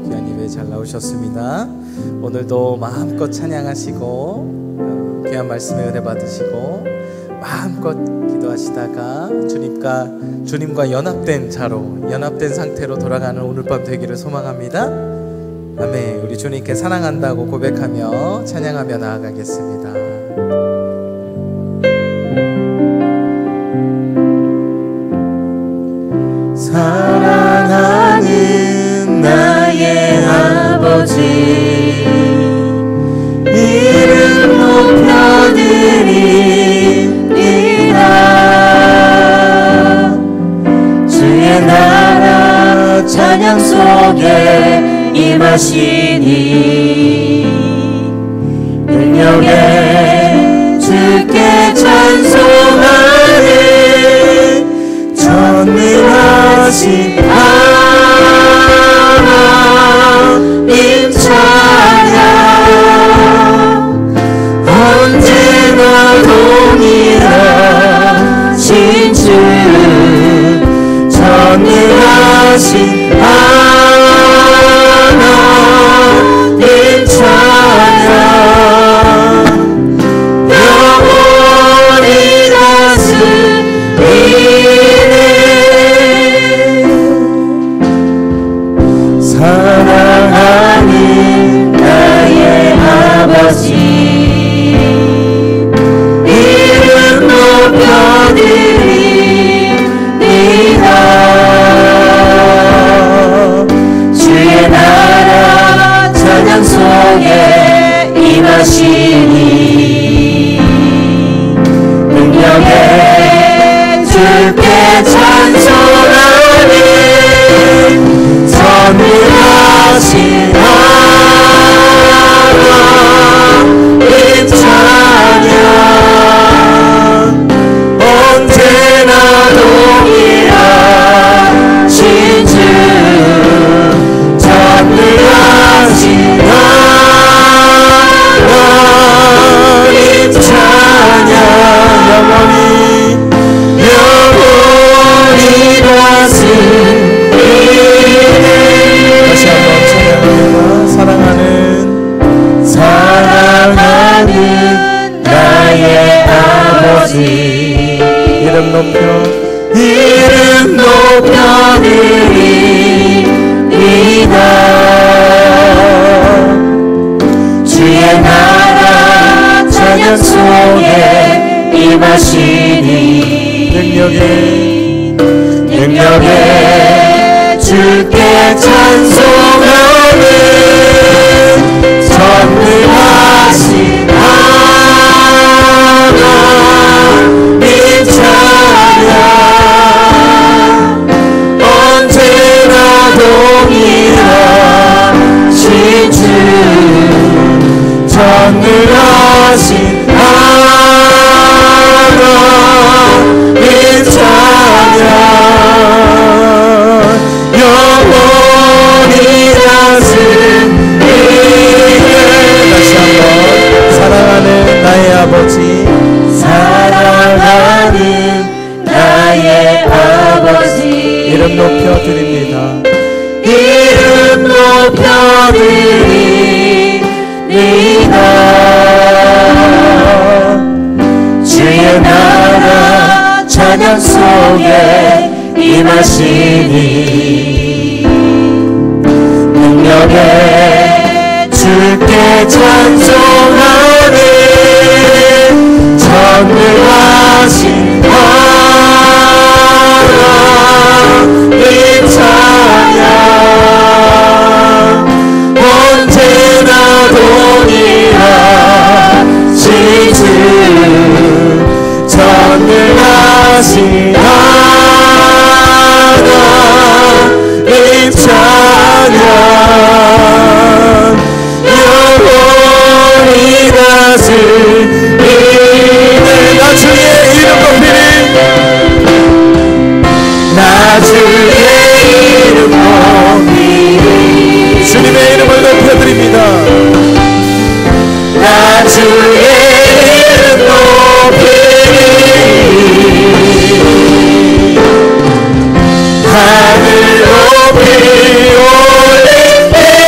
귀한 예배 잘 나오셨습니다. 오늘도 마음껏 찬양하시고 귀한 말씀에 은혜 받으시고 마음껏 기도하시다가 주님과 연합된 자로, 연합된 상태로 돌아가는 오늘 밤 되기를 소망합니다. 아멘. 우리 주님께 사랑한다고 고백하며 찬양하며 나아가겠습니다. 사랑하는 나의 아버지, 이름 높여드립니다. 주의 나라 찬양 속에 임하시니 능력에 주께 찬송하는 전능하신 하나님 찬양, 언제나 동일하신 주 전능하신 하나님 찬양, 영원히 다스리네. 사랑하는 나의 아버지, 이름 높여드립니다. 주의 나라 찬양 속에 임하시니 능력에 주께 찬송하는 전능하신 하나님 찬양, 언제나 동일하신 주 전능하신 하나님 찬양, 영원히 다스리네. 다시 한번 찬양합니다. 사랑하는 나의 아버지, 이름 높여드립니다. 주의 나라 찬양 속에 임하시니 능력에 주께 찬송하는 전능하신 하나님 찬양, 언제나 동일하신 주 전능하신 하나님 찬양, 영원히 다스리네. 다시 한번 사랑하는 나의 아버지, 사랑하는 나의 아버지, 이름 높여드립니다. 이름 높여드립니다. 주의 나라 찬양 속에 임하시니 능력에 주께 찬송하는 전능하신 하나님 찬양, 언제나 동일하신 주 전능하신 하나님 찬양, 영원히 다스리네. 나 주의 이름 높이리, 나 주의 이름 높이리. 주님의 이름을 높여드립니다. 나 주의 이름 높이리. 하늘 높이 올리리.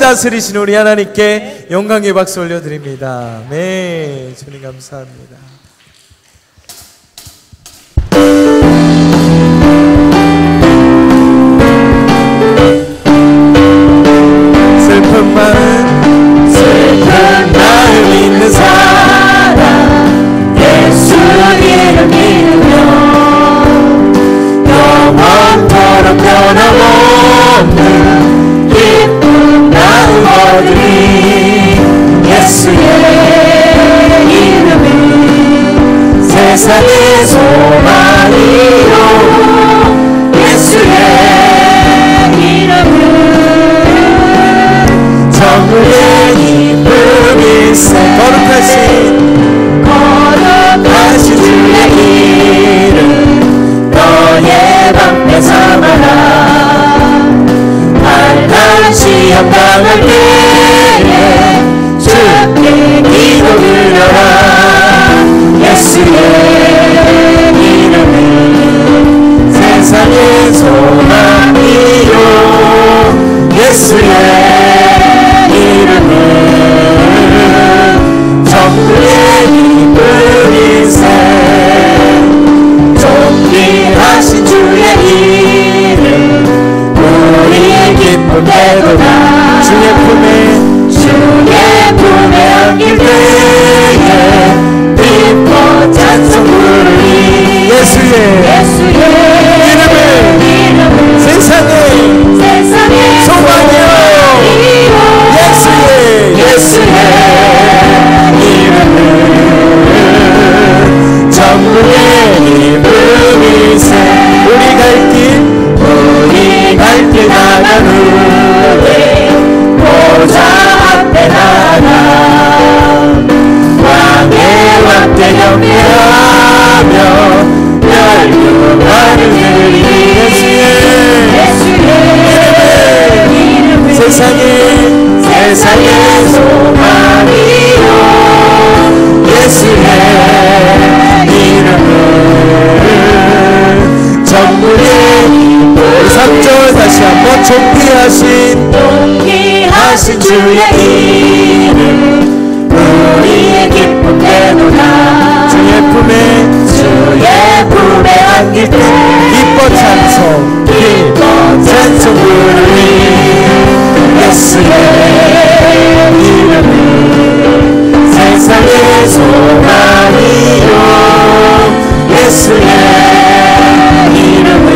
다스리신 우리 하나님께 영광의 박수 올려드립니다. 네, 주님 감사합니다. 슬픈 마음 있는 사람 예수 이름 믿으며 영원토록 변함없는 기쁜 마음 얻으리. 예수의 이름은 세상의 소망이요 예수의 이름은 천국의 기쁨일세. 거룩하신 주의 이름 너의 방패 삼아라. 환난 시험 당할 때에 주께 기도 드려라. 예수의 이름은 세상의 소망이요 예수의 이름은 천국의 기쁨일세. 존귀하신 주의 이름 우리의 기쁨 되도다. 주의 품에 안길 때에 기뻐 찬송 부르리. 예수의 이름은 세상의 소망이요 예수의 이름은 천국의 기쁨일세. 우리 갈 길 나간 후에 보좌 앞에 나가 왕의 왕께 경배하며 열교관을 드리리. 예수의 이름은 세상의 소망이요 예수의 이름은 천국의 기쁨. 3절 다시 한번 존귀하신 주의 이름 우리의 기쁨 되도다. 주의 품에 안길 때 기뻐 찬송 부르리. 예수의 이름은 세상의 소망이요 예수의 이름은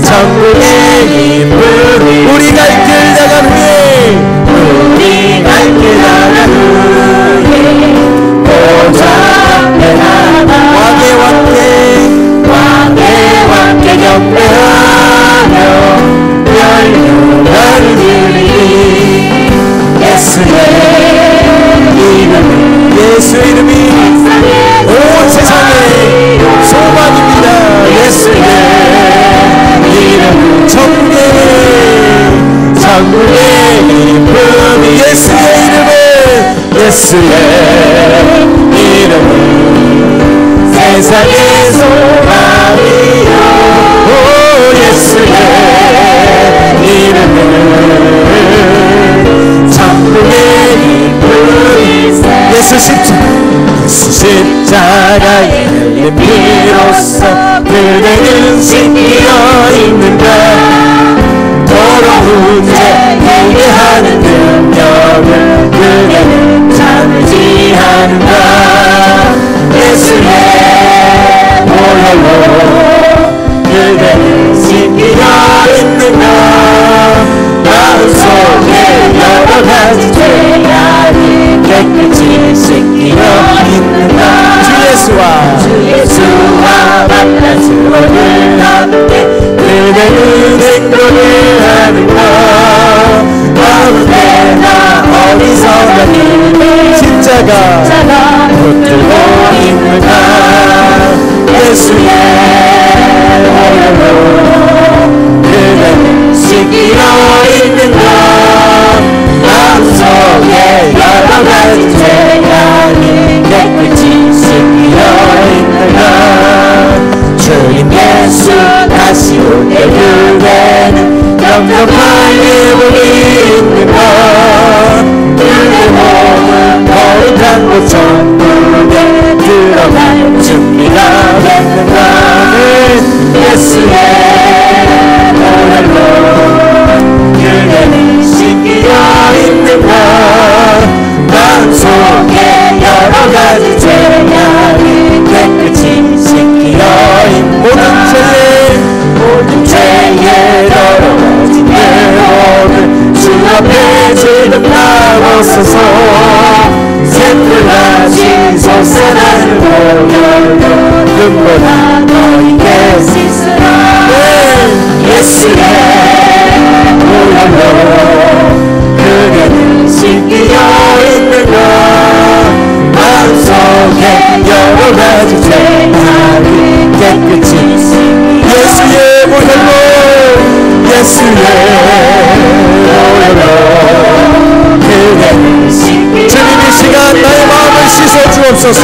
천국의 기쁨이. 우리 갈 길 나간 후에 보좌 앞에 나가 왕의 경배하며 열교관을 드리리. 예수의 이름이 온 세상의 소망입니다. 예수의 이름은 천국의 기쁨이. 예수의 이름은 세상의 소망이요 예수의 이름은 천국의 기쁨일세. 예수 십자가의 흘린 피로써 그대는 씻기어 있는가. 더러운 죄 회개하는 능력을 그대는 참지 않는가. 예수의 보혈로 그대는 씻기어 있는가. 마음속에 여러 가지 죄악이 깨끗이 씻기어 있는가. 주 예수와 만난 수원을 함께 그대는 행동을 하는가. 아무 때나 어디서나 그대 십자가 붙들고 있는가. 예수의 보혈로 그대는 씻기어 있는가. 마음속에 여러 가지 죄악이 깨끗이 씻기어 있는가. 주님 예수 다시 올 때 그대는 영접하게 보니 곧 천국에 들어갈 준비가 됐는가는 예수의 보혈로 그대는 씻기어 있는가 마음속에 여러가지 죄악이 깨끗이 씻기어 있는가 모든 죄에 더러워진 내 몸을 주 앞에 지름나고서서 새풀같이 솟아나는 보혈로 눈보다 너희게 씻으라 예수의 보혈로 그대는 씻기어 있는가 마음속에 여러가지 죄악이 깨끗이 예수의 보혈로 예수의 보혈로 그대는 씻기어 주님 이 시간 나의 마음을 씻어 주옵소서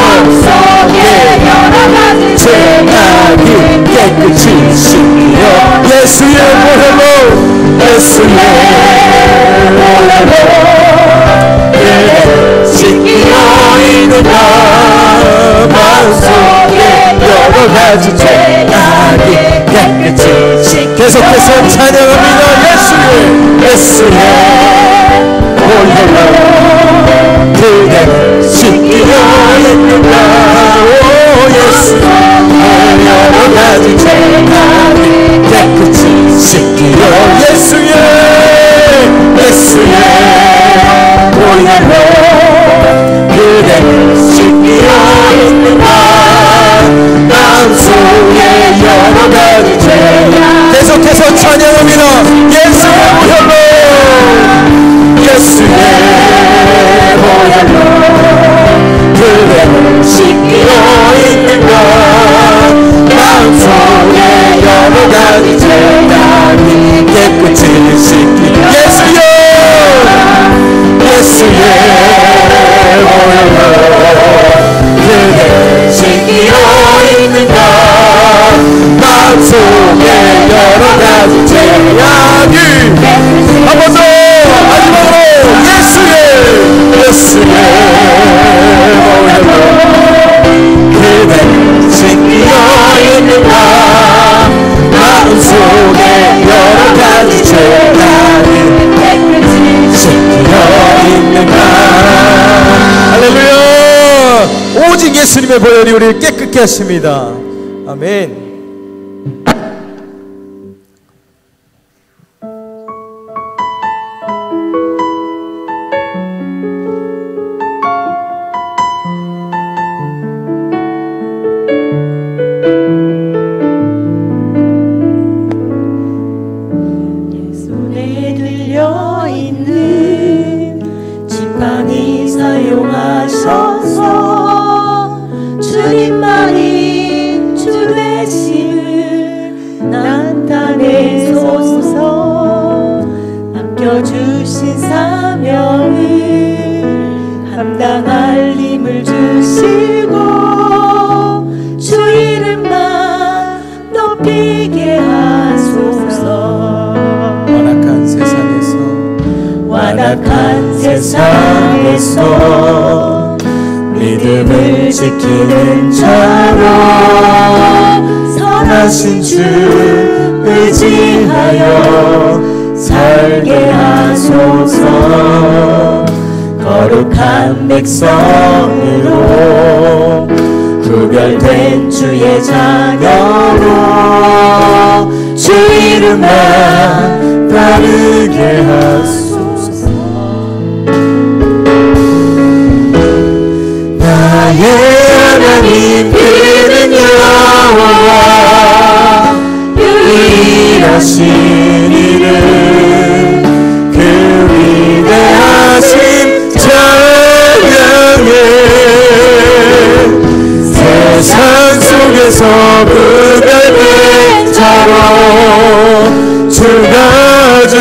죄악이 깨끗이 씻기어 예수의 보혈로 예수의 보혈로 그대는 씻기어 있는가 마음속에 여러가지 죄악이 깨끗이 계속해서 찬양합니다 예수의 보혈로 그대는 씻기어 있는가 오 예수 여러가지 죄악이 깨끗이 씻기어 예수의 보혈로 그대는 씻기어 있는가 마음속에 여러가지 죄악 계속해서 찬양합니다 예수의 보혈로 그대는 씻기어 있는가 마음속에 여러가지 죄악이 깨끗이 씻기어 예수의 보혈로 그대는 씻기어 있는가 마음속에 여러가지 죄악이 한 번 더 마지막으로 예수의 보혈로 그대는 씻기어 있는가 마음속에 여러가지 죄악이 씻기어 있는가 할렐루야 오직 예수님의 보혈이 우리를 깨끗게 하십니다 아멘 사용하셔서 주님만이 주 되심을 나타내소서 맡겨주신 사명을 감당할 힘을 주시고 주 이름만 높이게 하소서 완악한 세상에서 믿음을 지키는 자로 선하신 주 의지하여 살게 하소서 거룩한 백성으로 구별된 주의 자녀로 주 이름만 따르게 하소서 나의 하나님 그는 여호와 유일하신 이름 그 위대하신 찬양해 세상 속에서 구별된 자로 주가 주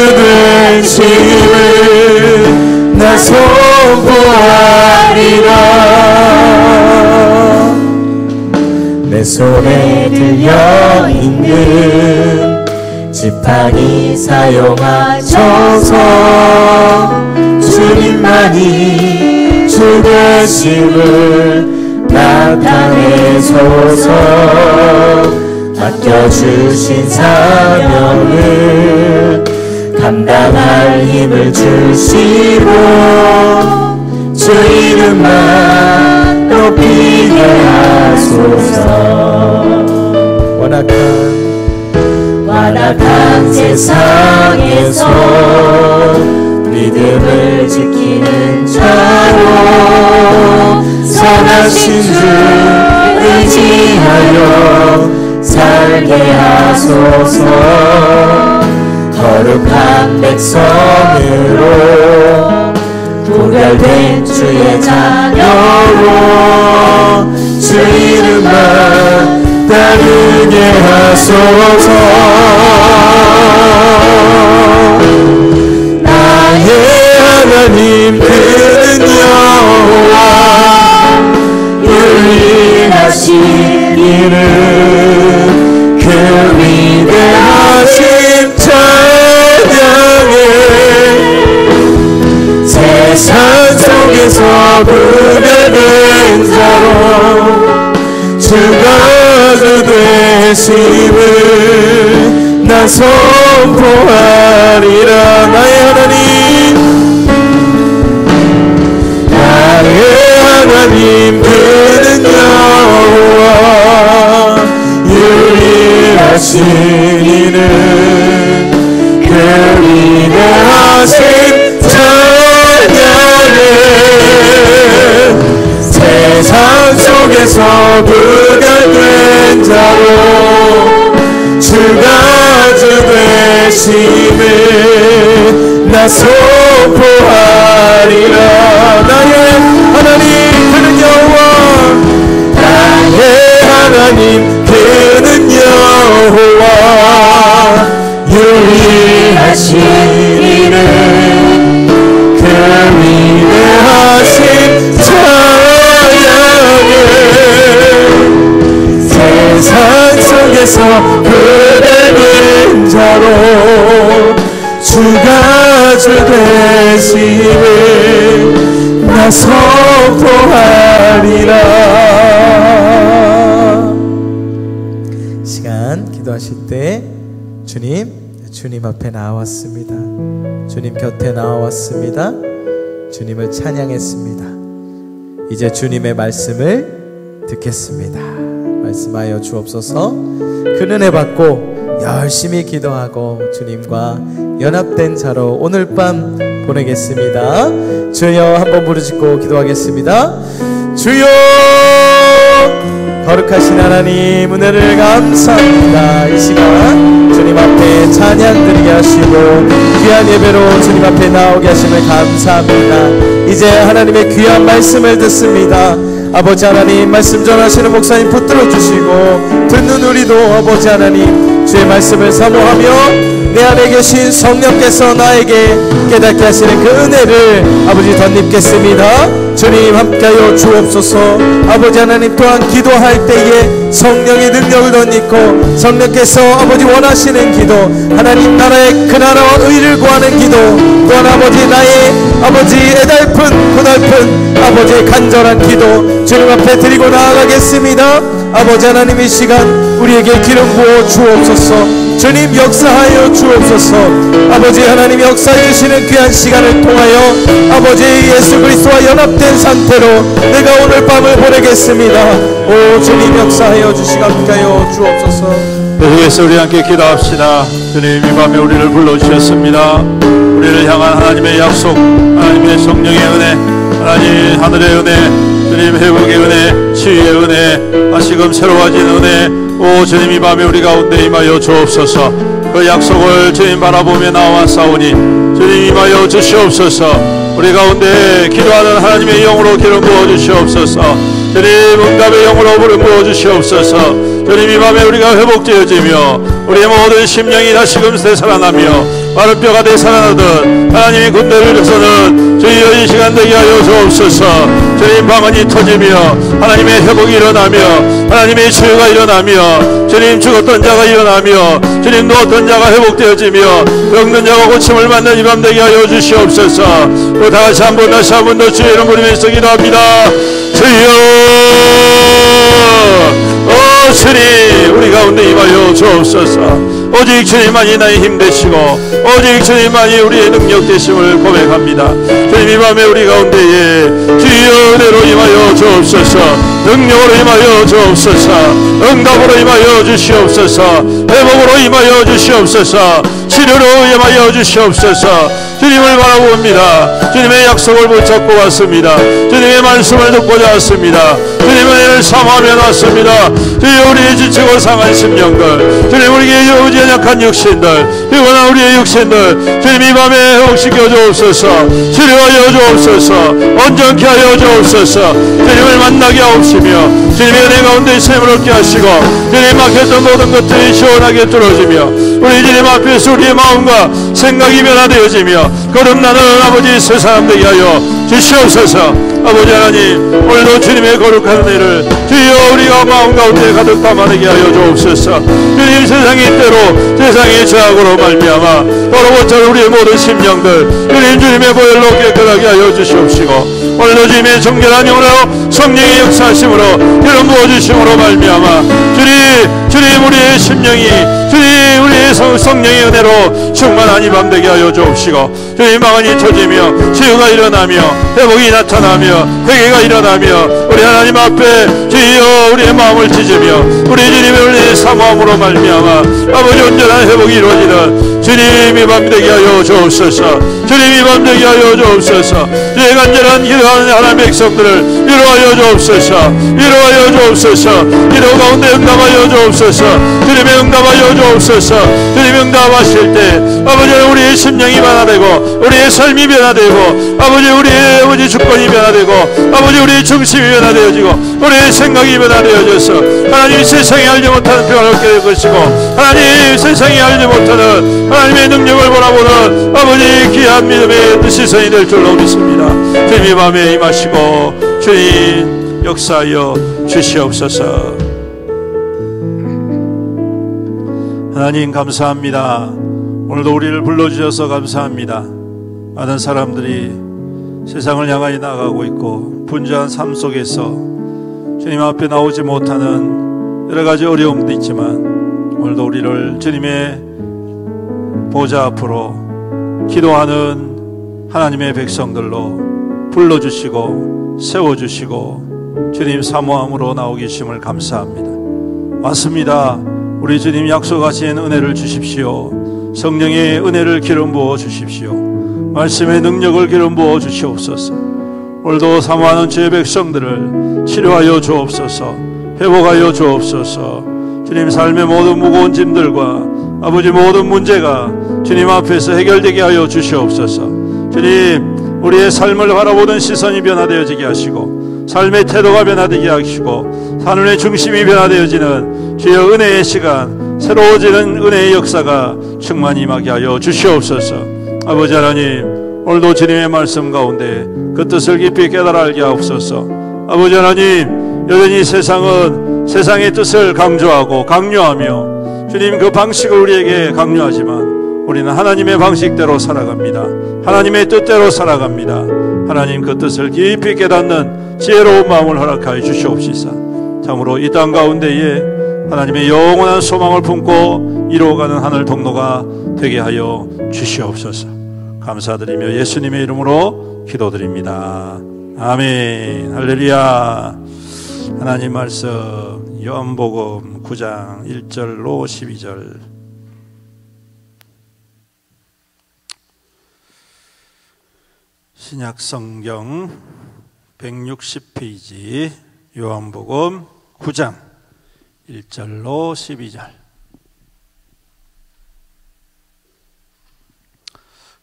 되심을 나 선포하리라 내 손에 들려있는 지팡이 사용하셔서 주님만이 주 주 되심을 나타내소서. 맡겨주신 사명을 감당할 힘을 주시고 주 이름만 높이게 하소서. 완악한 세상에서 믿음을 지키는 자로 선하신 주 의지하여 살게 하소서. 거룩한 백성으로 구별된 주의 자녀로 주 이름만 따르게 하소서. 나의 하나님 그는 여호와 유일하신 이름 그 위대하신 찬양에 세상 속에서 구별된 자로 주가 주 되심을 나 선포하리라. 나의 하나님 그는 여호와 유일하신 이는 그 위대하신 찬양에 세상 속에서 구별된 자로 주가 주 되심을 나 선포하리라. 나의 하나님 그는 여호와 나의 하나님 그는 여호와 유일하신 이름 그 위대하신 찬양에 세상 속에서 구별된 자로 주가 주 되심을 나 선포하리라. 시간 기도하실 때 주님 앞에 나왔습니다. 주님 곁에 나왔습니다. 주님을 찬양했습니다. 이제 주님의 말씀을 듣겠습니다. 말씀하여 주옵소서. 그 은혜 받고 열심히 기도하고 주님과 연합된 자로 오늘 밤 보내겠습니다. 주여 한번 부르짖고 기도하겠습니다. 주여 거룩하신 하나님 은혜를 감사합니다. 이 시간 주님 앞에 찬양 드리게 하시고 귀한 예배로 주님 앞에 나오게 하심을 감사합니다. 이제 하나님의 귀한 말씀을 듣습니다. 아버지 하나님 말씀 전하시는 목사님 붙들어 주시고 듣는 우리도 아버지 하나님 주의 말씀을 사모하며 내 안에 계신 성령께서 나에게 깨닫게 하시는 그 은혜를 아버지 덧입겠습니다. 주님 함께하여 주옵소서. 아버지 하나님 또한 기도할 때에 성령의 능력을 덧입고 성령께서 아버지 원하시는 기도 하나님 나라의 그 나라와 의를 구하는 기도 또한 아버지 나의 아버지 애달픈 고달픈 아버지의 간절한 기도 주님 앞에 드리고 나아가겠습니다. 아버지 하나님 이 시간 우리에게 기름 부어 주옵소서. 주님 역사하여 주옵소서. 아버지 하나님 역사해 주시는 귀한 시간을 통하여 아버지 예수 그리스도와 연합된 상태로 내가 오늘 밤을 보내겠습니다. 오 주님 역사하여 주시고 함께하여 주옵소서. 계속해서 우리 함께 기도합시다. 주님 이 밤에 우리를 불러주셨습니다. 우리를 향한 하나님의 약속, 하나님의 성령의 은혜, 하나님 하늘의 은혜, 주님 회복의 은혜, 치유의 은혜, 다시금 새로워진 은혜, 오 주님 이 밤에 우리 가운데 임하여 주옵소서. 그 약속을 주님 바라보며 나와 싸우니 주님 임하여 주시옵소서. 우리 가운데 기도하는 하나님의 영으로 기름 부어 주시옵소서. 주님 응답의 영으로 부어 주시옵소서. 주님 이 밤에 우리가 회복되어지며 우리의 모든 심령이 다시금 되살아나며 마른 뼈가 되살아나듯 하나님의 군대를 위해서는 주여 이 시간 되게 하여 주옵소서. 주님 방언이 터지며 하나님의 회복이 일어나며 하나님의 치유가 일어나며 주님 죽었던 자가 일어나며 주님 누웠던 자가 회복되어지며 병든 자가 고침을 받는 이 밤 되게 하여 주시옵소서. 또 다시 한번 더 주의 이름 부르면서 기도합니다. 주여 주님 우리 가운데 임하여 주옵소서. 오직 주님만이 나의 힘 되시고 오직 주님만이 우리의 능력 되심을 고백합니다. 주님 이 밤에 우리 가운데에 주여 은혜로 임하여 주옵소서. 능력으로 임하여 주옵소서. 응답으로 임하여 주시옵소서. 회복으로 임하여 주시옵소서. 치료로 임하여 주시옵소서. 주님을 바라봅니다. 주님의 약속을 붙잡고 왔습니다. 주님의 말씀을 듣고자 왔습니다. 주님의 은혜를 사모하며 왔습니다. 주여 우리의 지치고 상한 심령들, 주님 우리의 연약한 육신들, 피곤한 우리의 육신들 주님 이 밤에 회복시켜 주옵소서. 치료하여 주옵소서. 온전케 하여 주옵소서. 주님을 만나게 하옵시며 주님의 은혜 가운데 샘을 얻게 하시고 주님 막혔던 모든 것들이 시원하게 뚫어지며 우리 주님 앞에서 우리의 마음과 생각이 변화되어지며 거듭나는 아버지 새 사람 되게 하여 주시옵소서. 아버지 하나님 오늘도 주님의 거룩한 은혜를 주여 우리가 마음 가운데 가득 담아내게 하여 주옵소서. 주님 세상의 때로 세상의 죄악으로 말미암아 더러워져 우리의 모든 심령들 주님의 보혈로 깨끗하게 하여 주시옵시고 오늘도 주님의 정결한 영으로 성령의 역사하심으로 기름 부어주심으로 말미암아 주님 우리의 심령이 주님 우리의 성령의 은혜로 충만한 이 밤 되게 하여 주옵시고 주님 방언이 터지며 치유가 일어나며 회복이 나타나며 회개가 일어나며 우리 하나님 앞에 주여 우리의 마음을 찢으며 우리 주님의 은혜의 사모함으로 말미암아 아버지 온전한 회복이 이루어지는 주님 이 밤 되게 하여 주옵소서. 주님 이 밤 되게 하여 주옵소서. 주의 간절한 기도하는 하나님의 백성들을 위로하여 주옵소서. 위로하여 주옵소서. 기도 가운데 응답하여 주옵소서. 주님의 응답하여 주옵소서. 주님 응답하실 때 아버지 우리의 심령이 변화되고 우리의 삶이 변화되고 아버지 우리의 주권이 변화되고 아버지 우리의 중심이 변화되어지고 우리의 생각이 변화되어져서 하나님 세상이 알지 못하는 평안을 얻게 될 것이고 하나님 세상이 알지 못하는 하나님의 능력을 바라보는 아버지 귀한 믿음의 시선이 될 줄로 믿습니다. 주님 이 밤에 임하시고 주님 역사하여 주시옵소서. 하나님 감사합니다. 오늘도 우리를 불러주셔서 감사합니다. 많은 사람들이 세상을 향하여 나가고 있고 분주한 삶 속에서 주님 앞에 나오지 못하는 여러 가지 어려움도 있지만 오늘도 우리를 주님의 보좌 앞으로 기도하는 하나님의 백성들로 불러주시고 세워주시고 주님 사모함으로 나오기 심을 감사합니다. 맞습니다. 우리 주님 약속하신 은혜를 주십시오. 성령의 은혜를 기름 부어 주십시오. 말씀의 능력을 기름 부어 주시옵소서. 오늘도 사모하는 주의 백성들을 치료하여 주옵소서. 회복하여 주옵소서. 주님 삶의 모든 무거운 짐들과 아버지 모든 문제가 주님 앞에서 해결되게 하여 주시옵소서. 주님 우리의 삶을 바라보는 시선이 변화되어지게 하시고 삶의 태도가 변화되게 하시고 하늘의 중심이 변화되어지는 주여 은혜의 시간 새로워지는 은혜의 역사가 충만히 임하게 하여 주시옵소서. 아버지 하나님 오늘도 주님의 말씀 가운데 그 뜻을 깊이 깨달아 알게 하옵소서. 아버지 하나님 여전히 세상은 세상의 뜻을 강조하고 강요하며 주님 그 방식을 우리에게 강요하지만 우리는 하나님의 방식대로 살아갑니다. 하나님의 뜻대로 살아갑니다. 하나님 그 뜻을 깊이 깨닫는 지혜로운 마음을 허락하여 주시옵시사. 참으로 이 땅 가운데에 하나님의 영원한 소망을 품고 이루어가는 하늘 통로가 되게 하여 주시옵소서. 감사드리며 예수님의 이름으로 기도드립니다. 아멘. 할렐루야. 하나님 말씀 요한복음 9장 1절로 12절. 신약성경 160페이지 요한복음 9장 1절로 12절.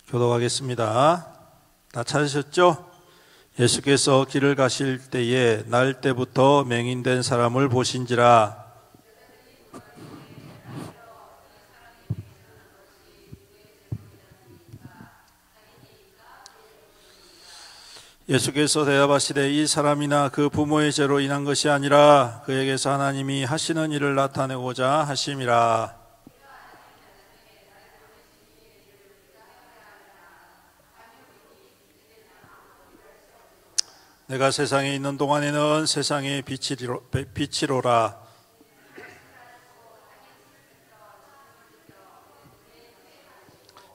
교독하겠습니다. 다 찾으셨죠? 예수께서 길을 가실 때에 날 때부터 맹인된 사람을 보신지라. 예수께서 대답하시되 이 사람이나 그 부모의 죄로 인한 것이 아니라 그에게서 하나님이 하시는 일을 나타내고자 하심이라. 내가 세상에 있는 동안에는 세상의 빛이로라.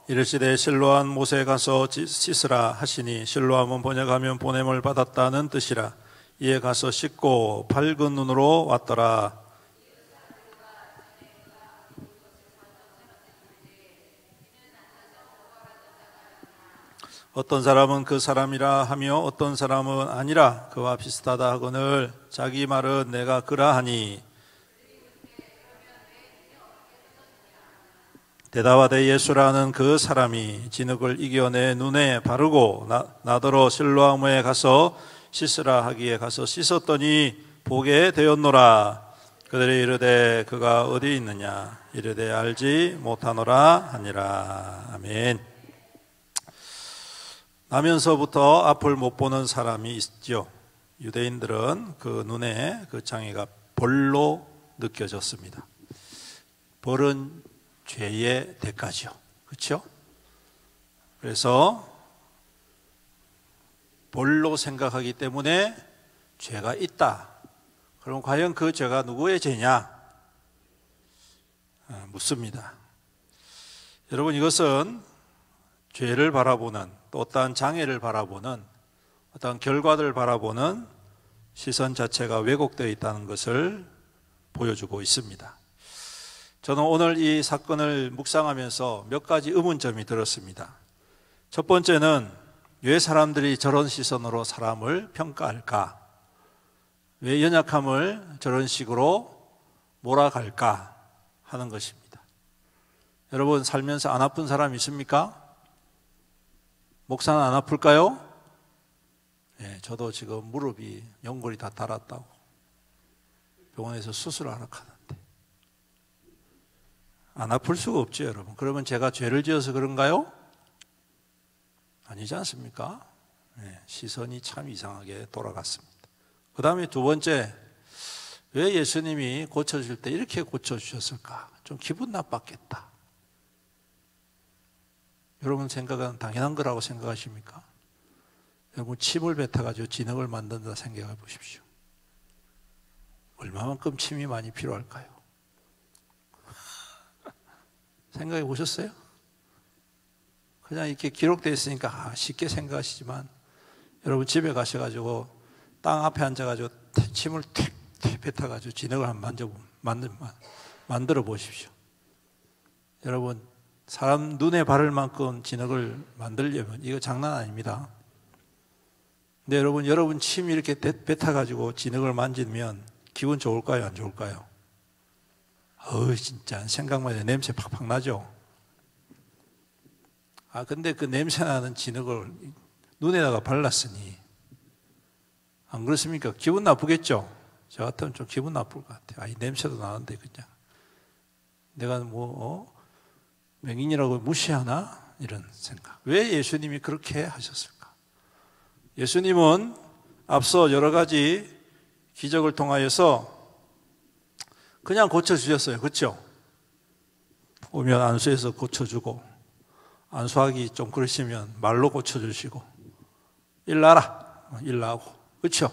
이르시되 실로암 못에 가서 씻으라 하시니 실로암은 번역하면 보냄을 받았다는 뜻이라. 이에 가서 씻고 밝은 눈으로 왔더라. 어떤 사람은 그 사람이라 하며 어떤 사람은 아니라 그와 비슷하다 하거늘 자기 말은 내가 그라하니. 대답하되 예수라는 그 사람이 진흙을 이겨 내 눈에 바르고 나더러 실로암에 가서 씻으라 하기에 가서 씻었더니 보게 되었노라. 그들이 이르되 그가 어디 있느냐 이르되 알지 못하노라 하니라. 아멘. 나면서부터 앞을 못 보는 사람이 있죠. 유대인들은 그 눈에 그 장애가 벌로 느껴졌습니다. 벌은 죄의 대가죠. 그렇죠? 그래서 벌로 생각하기 때문에 죄가 있다. 그럼 과연 그 죄가 누구의 죄냐? 묻습니다. 여러분, 이것은 죄를 바라보는 또 어떠한 장애를 바라보는 어떠한 결과를 바라보는 시선 자체가 왜곡되어 있다는 것을 보여주고 있습니다. 저는 오늘 이 사건을 묵상하면서 몇 가지 의문점이 들었습니다. 첫 번째는 왜 사람들이 저런 시선으로 사람을 평가할까? 왜 연약함을 저런 식으로 몰아갈까 하는 것입니다. 여러분, 살면서 안 아픈 사람 있습니까? 목사는 안 아플까요? 네, 저도 지금 무릎이 연골이 다 닳았다고 병원에서 수술하러 가는데 안 아플 수가 없죠, 여러분. 그러면 제가 죄를 지어서 그런가요? 아니지 않습니까? 네, 시선이 참 이상하게 돌아갔습니다. 그 다음에 두 번째, 왜 예수님이 고쳐줄 때 이렇게 고쳐주셨을까? 좀 기분 나빴겠다. 여러분 생각은 당연한 거라고 생각하십니까? 여러분, 침을 뱉어가지고 진흙을 만든다 생각해 보십시오. 얼마만큼 침이 많이 필요할까요? 생각해 보셨어요? 그냥 이렇게 기록되어 있으니까 쉽게 생각하시지만 여러분 집에 가셔가지고 땅 앞에 앉아가지고 침을 탁 뱉어가지고 진흙을 한번 만들어 보십시오. 여러분, 사람 눈에 바를 만큼 진흙을 만들려면 이거 장난 아닙니다. 근데 여러분 침 이렇게 뱉어가지고 진흙을 만지면 기분 좋을까요? 안 좋을까요? 진짜 생각만 해도 냄새 팍팍 나죠? 근데 그 냄새 나는 진흙을 눈에다가 발랐으니 안 그렇습니까? 기분 나쁘겠죠? 저 같으면 좀 기분 나쁠 것 같아요. 이 냄새도 나는데 그냥 내가 맹인이라고 무시하나? 이런 생각. 왜 예수님이 그렇게 하셨을까? 예수님은 앞서 여러 가지 기적을 통하여서 그냥 고쳐주셨어요. 그렇죠? 오면 안수해서 고쳐주고, 안수하기 좀 그러시면 말로 고쳐주시고, 일나라, 일나고, 그렇죠?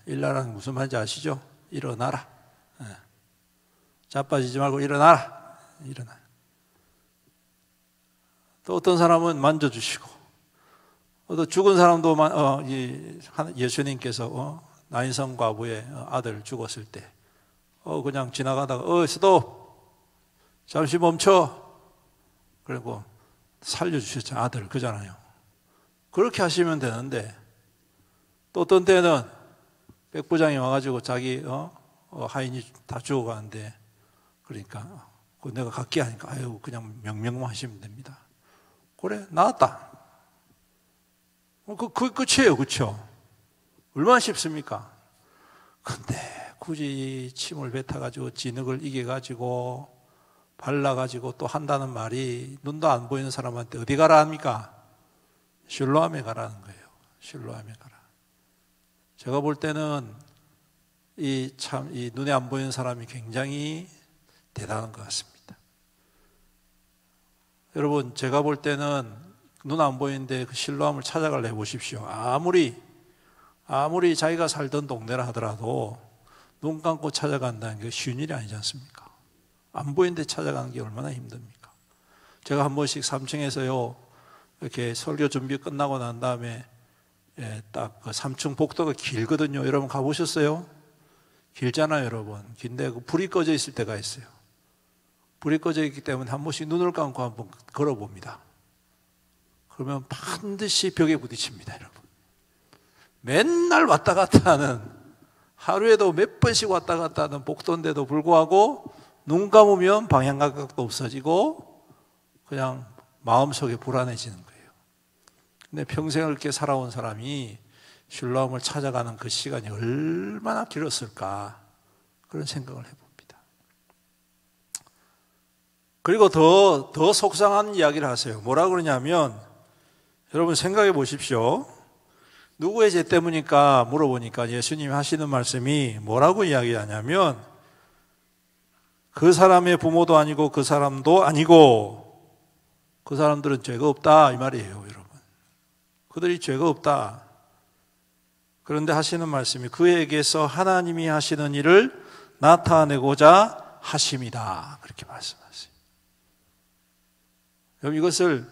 일나라는 무슨 말인지 아시죠? 일어나라. 자빠지지 말고 일어나라. 일어나. 또 어떤 사람은 만져주시고, 또 죽은 사람도 예수님께서 나인성 과부의 아들 죽었을 때 그냥 지나가다가 스톱, 잠시 멈춰, 그리고 살려주셨죠. 아들 그잖아요. 그렇게 하시면 되는데, 또 어떤 때는 백부장이 와가지고 자기 하인이 다 죽어가는데, 그러니까 내가 갈게 하니까 그냥 명령만 하시면 됩니다. 그래, 나았다. 그 끝이에요. 그렇죠? 얼마나 쉽습니까? 근데 굳이 침을 뱉어가지고 진흙을 이겨가지고 발라가지고 또 한다는 말이 눈도 안 보이는 사람한테 어디 가라 합니까? 실로암에 가라는 거예요. 실로암에 가라. 제가 볼 때는 이 눈에 안 보이는 사람이 굉장히 대단한 것 같습니다. 여러분, 제가 볼 때는 눈 안 보이는데 그 실로암을 찾아가려 해보십시오. 아무리 자기가 살던 동네라 하더라도 눈 감고 찾아간다는 게 쉬운 일이 아니지 않습니까? 안 보이는데 찾아가는 게 얼마나 힘듭니까? 제가 한 번씩 3층에서요, 이렇게 설교 준비 끝나고 난 다음에 딱 그 3층 복도가 길거든요. 여러분 가보셨어요? 길잖아요, 여러분. 긴데 그 불이 꺼져 있을 때가 있어요. 불이 꺼져 있기 때문에 한 번씩 눈을 감고 한번 걸어봅니다. 그러면 반드시 벽에 부딪힙니다, 여러분. 맨날 왔다 갔다 하는, 하루에도 몇 번씩 왔다 갔다 하는 복도인데도 불구하고 눈 감으면 방향 감각도 없어지고 그냥 마음속에 불안해지는 거예요. 근데 평생을 이렇게 살아온 사람이 실로암을 찾아가는 그 시간이 얼마나 길었을까, 그런 생각을 해봅니다. 그리고 더 속상한 이야기를 하세요. 뭐라 그러냐면, 여러분 생각해 보십시오. 누구의 죄 때문일까 물어보니까 예수님이 하시는 말씀이 뭐라고 이야기하냐면, 그 사람의 부모도 아니고 그 사람도 아니고 그 사람들은 죄가 없다, 이 말이에요, 여러분. 그들이 죄가 없다. 그런데 하시는 말씀이 그에게서 하나님이 하시는 일을 나타내고자 하심이다, 그렇게 말씀하세요. 그럼 이것을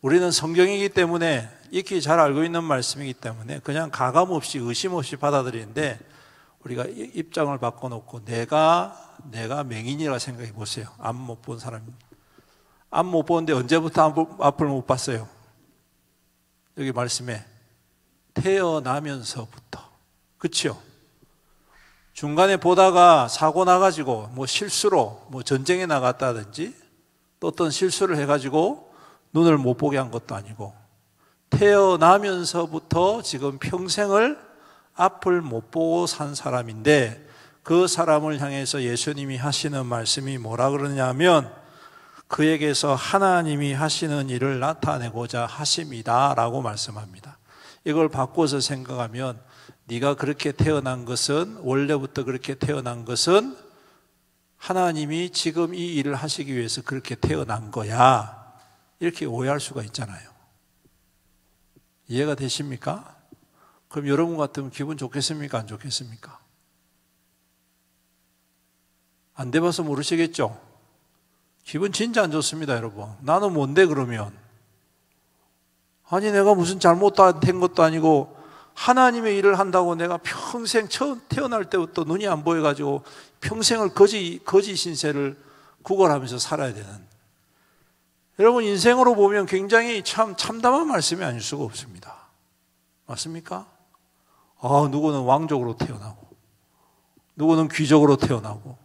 우리는 성경이기 때문에 익히 잘 알고 있는 말씀이기 때문에 그냥 가감 없이 의심 없이 받아들이는데, 우리가 입장을 바꿔놓고 내가 맹인이라 생각해 보세요. 앞 못 본 사람입니다. 앞 못 보는데 언제부터 앞을 못 봤어요? 여기 말씀에 태어나면서부터. 그렇죠? 중간에 보다가 사고 나가지고 뭐 실수로 뭐 전쟁에 나갔다든지 또 어떤 실수를 해가지고 눈을 못 보게 한 것도 아니고, 태어나면서부터 지금 평생을 앞을 못 보고 산 사람인데, 그 사람을 향해서 예수님이 하시는 말씀이 뭐라 그러냐면, 그에게서 하나님이 하시는 일을 나타내고자 하심이다 라고 말씀합니다. 이걸 바꿔서 생각하면, 네가 그렇게 태어난 것은, 원래부터 그렇게 태어난 것은 하나님이 지금 이 일을 하시기 위해서 그렇게 태어난 거야, 이렇게 오해할 수가 있잖아요. 이해가 되십니까? 그럼 여러분 같으면 기분 좋겠습니까? 안 좋겠습니까? 안 돼봐서 모르시겠죠? 기분 진짜 안 좋습니다, 여러분. 나는 뭔데 그러면? 아니 내가 무슨 잘못된 것도 아니고 하나님의 일을 한다고 내가 평생 처음 태어날 때부터 눈이 안 보여가지고 평생을 거짓 신세를 구걸하면서 살아야 되는, 여러분 인생으로 보면 굉장히 참담한 말씀이 아닐 수가 없습니다. 맞습니까? 누구는 왕족으로 태어나고, 누구는 귀족으로 태어나고,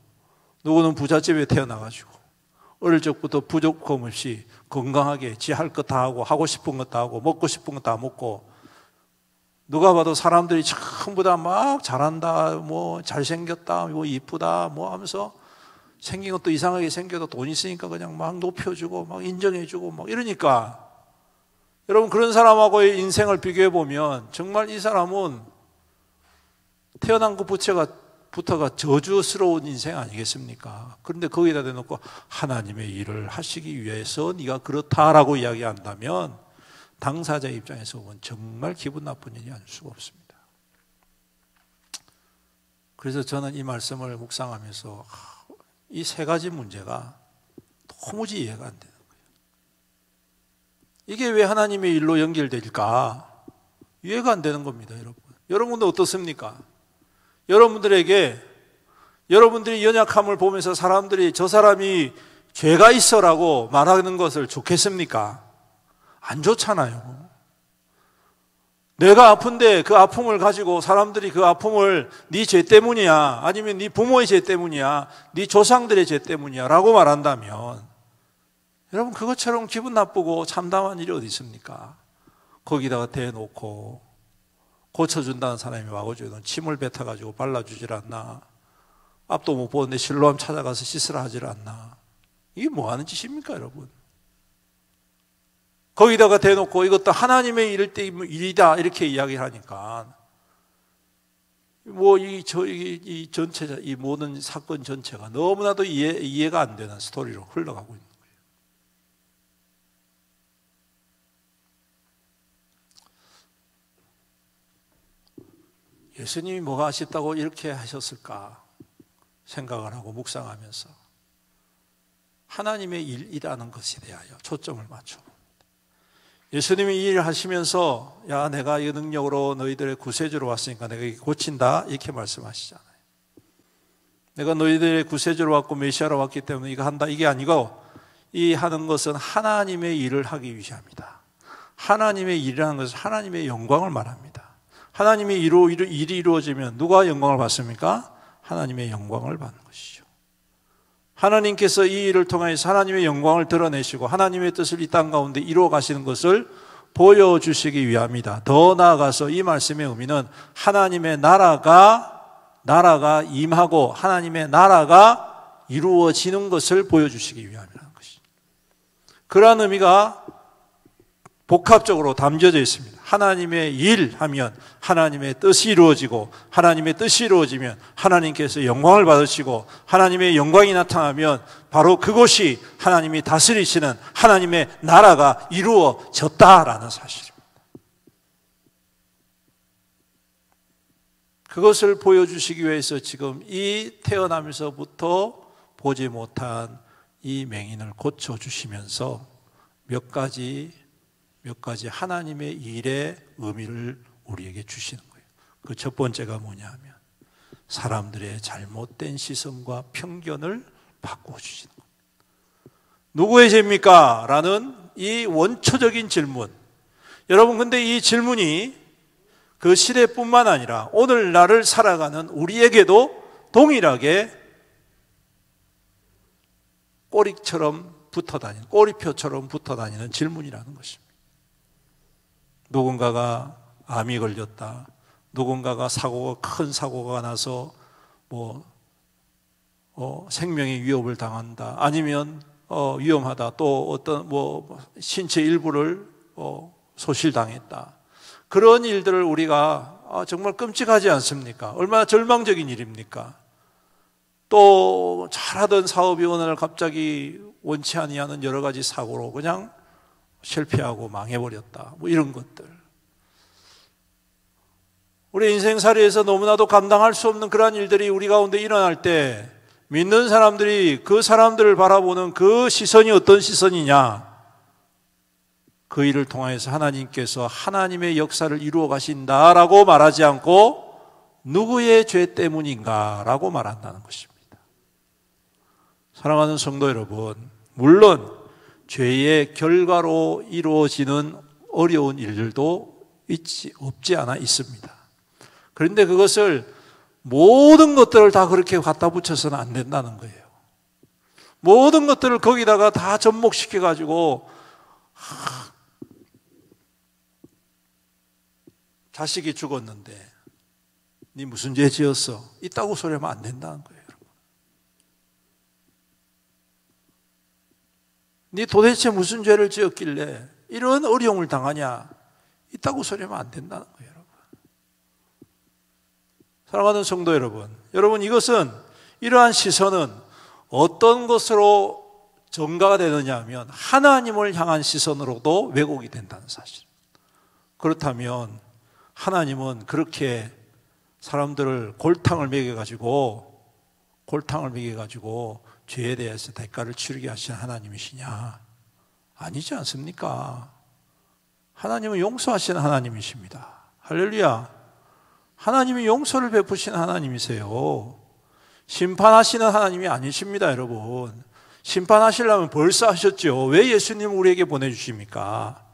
누구는 부잣집에 태어나가지고 어릴 적부터 부족함 없이 건강하게 지 할 것 다 하고, 하고 싶은 것 다 하고, 먹고 싶은 것 다 먹고, 누가 봐도 사람들이 전부 다 막 잘한다, 뭐 잘생겼다, 뭐 이쁘다 뭐 하면서, 생긴 것도 이상하게 생겨도 돈 있으니까 그냥 막 높여주고 막 인정해주고 막 이러니까, 여러분 그런 사람하고의 인생을 비교해 보면 정말 이 사람은 태어난 것부터가 저주스러운 인생 아니겠습니까? 그런데 거기다 대놓고 하나님의 일을 하시기 위해서 네가 그렇다라고 이야기한다면 당사자 입장에서 보면 정말 기분 나쁜 일이 아닐 수가 없습니다. 그래서 저는 이 말씀을 묵상하면서 이 세 가지 문제가 도무지 이해가 안 되는 거예요. 이게 왜 하나님의 일로 연결될까? 이해가 안 되는 겁니다, 여러분. 여러분도 어떻습니까? 여러분들에게 여러분들이 연약함을 보면서 사람들이 저 사람이 죄가 있어라고 말하는 것을 좋겠습니까? 안 좋잖아요. 내가 아픈데 그 아픔을 가지고 사람들이 그 아픔을 네 죄 때문이야, 아니면 네 부모의 죄 때문이야, 네 조상들의 죄 때문이야 라고 말한다면, 여러분 그것처럼 기분 나쁘고 참담한 일이 어디 있습니까? 거기다가 대놓고 고쳐준다는 사람이 와가지고 침을 뱉어가지고 발라주질 않나? 앞도 못 보는데 실로암 찾아가서 씻으라 하질 않나? 이게 뭐 하는 짓입니까, 여러분? 거기다가 대놓고 이것도 하나님의 일이다 이렇게 이야기를 하니까 뭐 이 전체 이 모든 사건 전체가 너무나도 이해가 안 되는 스토리로 흘러가고 있는 거예요. 예수님이 뭐가 아쉽다고 이렇게 하셨을까 생각을 하고 묵상하면서 하나님의 일이라는 것에 대하여 초점을 맞춰. 예수님이 이 일을 하시면서 야 내가 이 능력으로 너희들의 구세주로 왔으니까 내가 이렇게 고친다 이렇게 말씀하시잖아요. 내가 너희들의 구세주로 왔고 메시아로 왔기 때문에 이거 한다 이게 아니고 이 하는 것은 하나님의 일을 하기 위함이다. 하나님의 일이라는 것은 하나님의 영광을 말합니다. 하나님의 일이 이루어지면 누가 영광을 받습니까? 하나님의 영광을 받는 것이죠. 하나님께서 이 일을 통해서 하나님의 영광을 드러내시고 하나님의 뜻을 이 땅 가운데 이루어 가시는 것을 보여주시기 위함이다. 더 나아가서 이 말씀의 의미는 하나님의 나라가 임하고 하나님의 나라가 이루어지는 것을 보여주시기 위함이라는 것이죠. 그러한 의미가 복합적으로 담겨져 있습니다. 하나님의 일 하면 하나님의 뜻이 이루어지고 하나님의 뜻이 이루어지면 하나님께서 영광을 받으시고 하나님의 영광이 나타나면 바로 그것이 하나님이 다스리시는 하나님의 나라가 이루어졌다라는 사실입니다. 그것을 보여주시기 위해서 지금 이 태어나면서부터 보지 못한 이 맹인을 고쳐주시면서 몇 가지 하나님의 일의 의미를 우리에게 주시는 거예요. 그 첫 번째가 뭐냐 하면 사람들의 잘못된 시선과 편견을 바꾸어 주시는 거예요. 누구의 죄입니까? 라는 이 원초적인 질문. 여러분 근데 이 질문이 그 시대뿐만 아니라 오늘날을 살아가는 우리에게도 동일하게 꼬리표처럼 붙어 다니는 질문이라는 것입니다. 누군가가 암이 걸렸다. 누군가가 큰 사고가 나서 생명의 위협을 당한다. 아니면 위험하다. 또 어떤 신체 일부를 소실당했다. 그런 일들을 우리가 정말 끔찍하지 않습니까? 얼마나 절망적인 일입니까? 또 잘하던 사업이 어느 날 갑자기 원치 아니하는 여러 가지 사고로 그냥 실패하고 망해버렸다. 이런 것들. 우리 인생살이에서 너무나도 감당할 수 없는 그러한 일들이 우리 가운데 일어날 때 믿는 사람들이 그 사람들을 바라보는 그 시선이 어떤 시선이냐? 그 일을 통해서 하나님께서 하나님의 역사를 이루어 가신다라고 말하지 않고 누구의 죄 때문인가라고 말한다는 것입니다. 사랑하는 성도 여러분, 물론 죄의 결과로 이루어지는 어려운 일들도 없지 않아 있습니다. 그런데 그것을 모든 것들을 다 그렇게 갖다 붙여서는 안 된다는 거예요. 모든 것들을 거기다가 다 접목시켜가지고 자식이 죽었는데 네 무슨 죄 지었어? 이따구 소리하면 안 된다는 거예요. 네 도대체 무슨 죄를 지었길래 이런 어려움을 당하냐? 이따구 소리하면 안 된다는 거예요, 여러분. 사랑하는 성도 여러분, 이러한 시선은 어떤 것으로 전가가 되느냐 하면 하나님을 향한 시선으로도 왜곡이 된다는 사실. 그렇다면 하나님은 그렇게 사람들을 골탕을 먹여가지고 죄에 대해서 대가를 치르게 하신 하나님이시냐? 아니지 않습니까? 하나님은 용서하시는 하나님이십니다. 할렐루야. 하나님이 용서를 베푸시는 하나님이세요. 심판하시는 하나님이 아니십니다, 여러분. 심판하시려면 벌써 하셨죠. 왜 예수님을 우리에게 보내주십니까?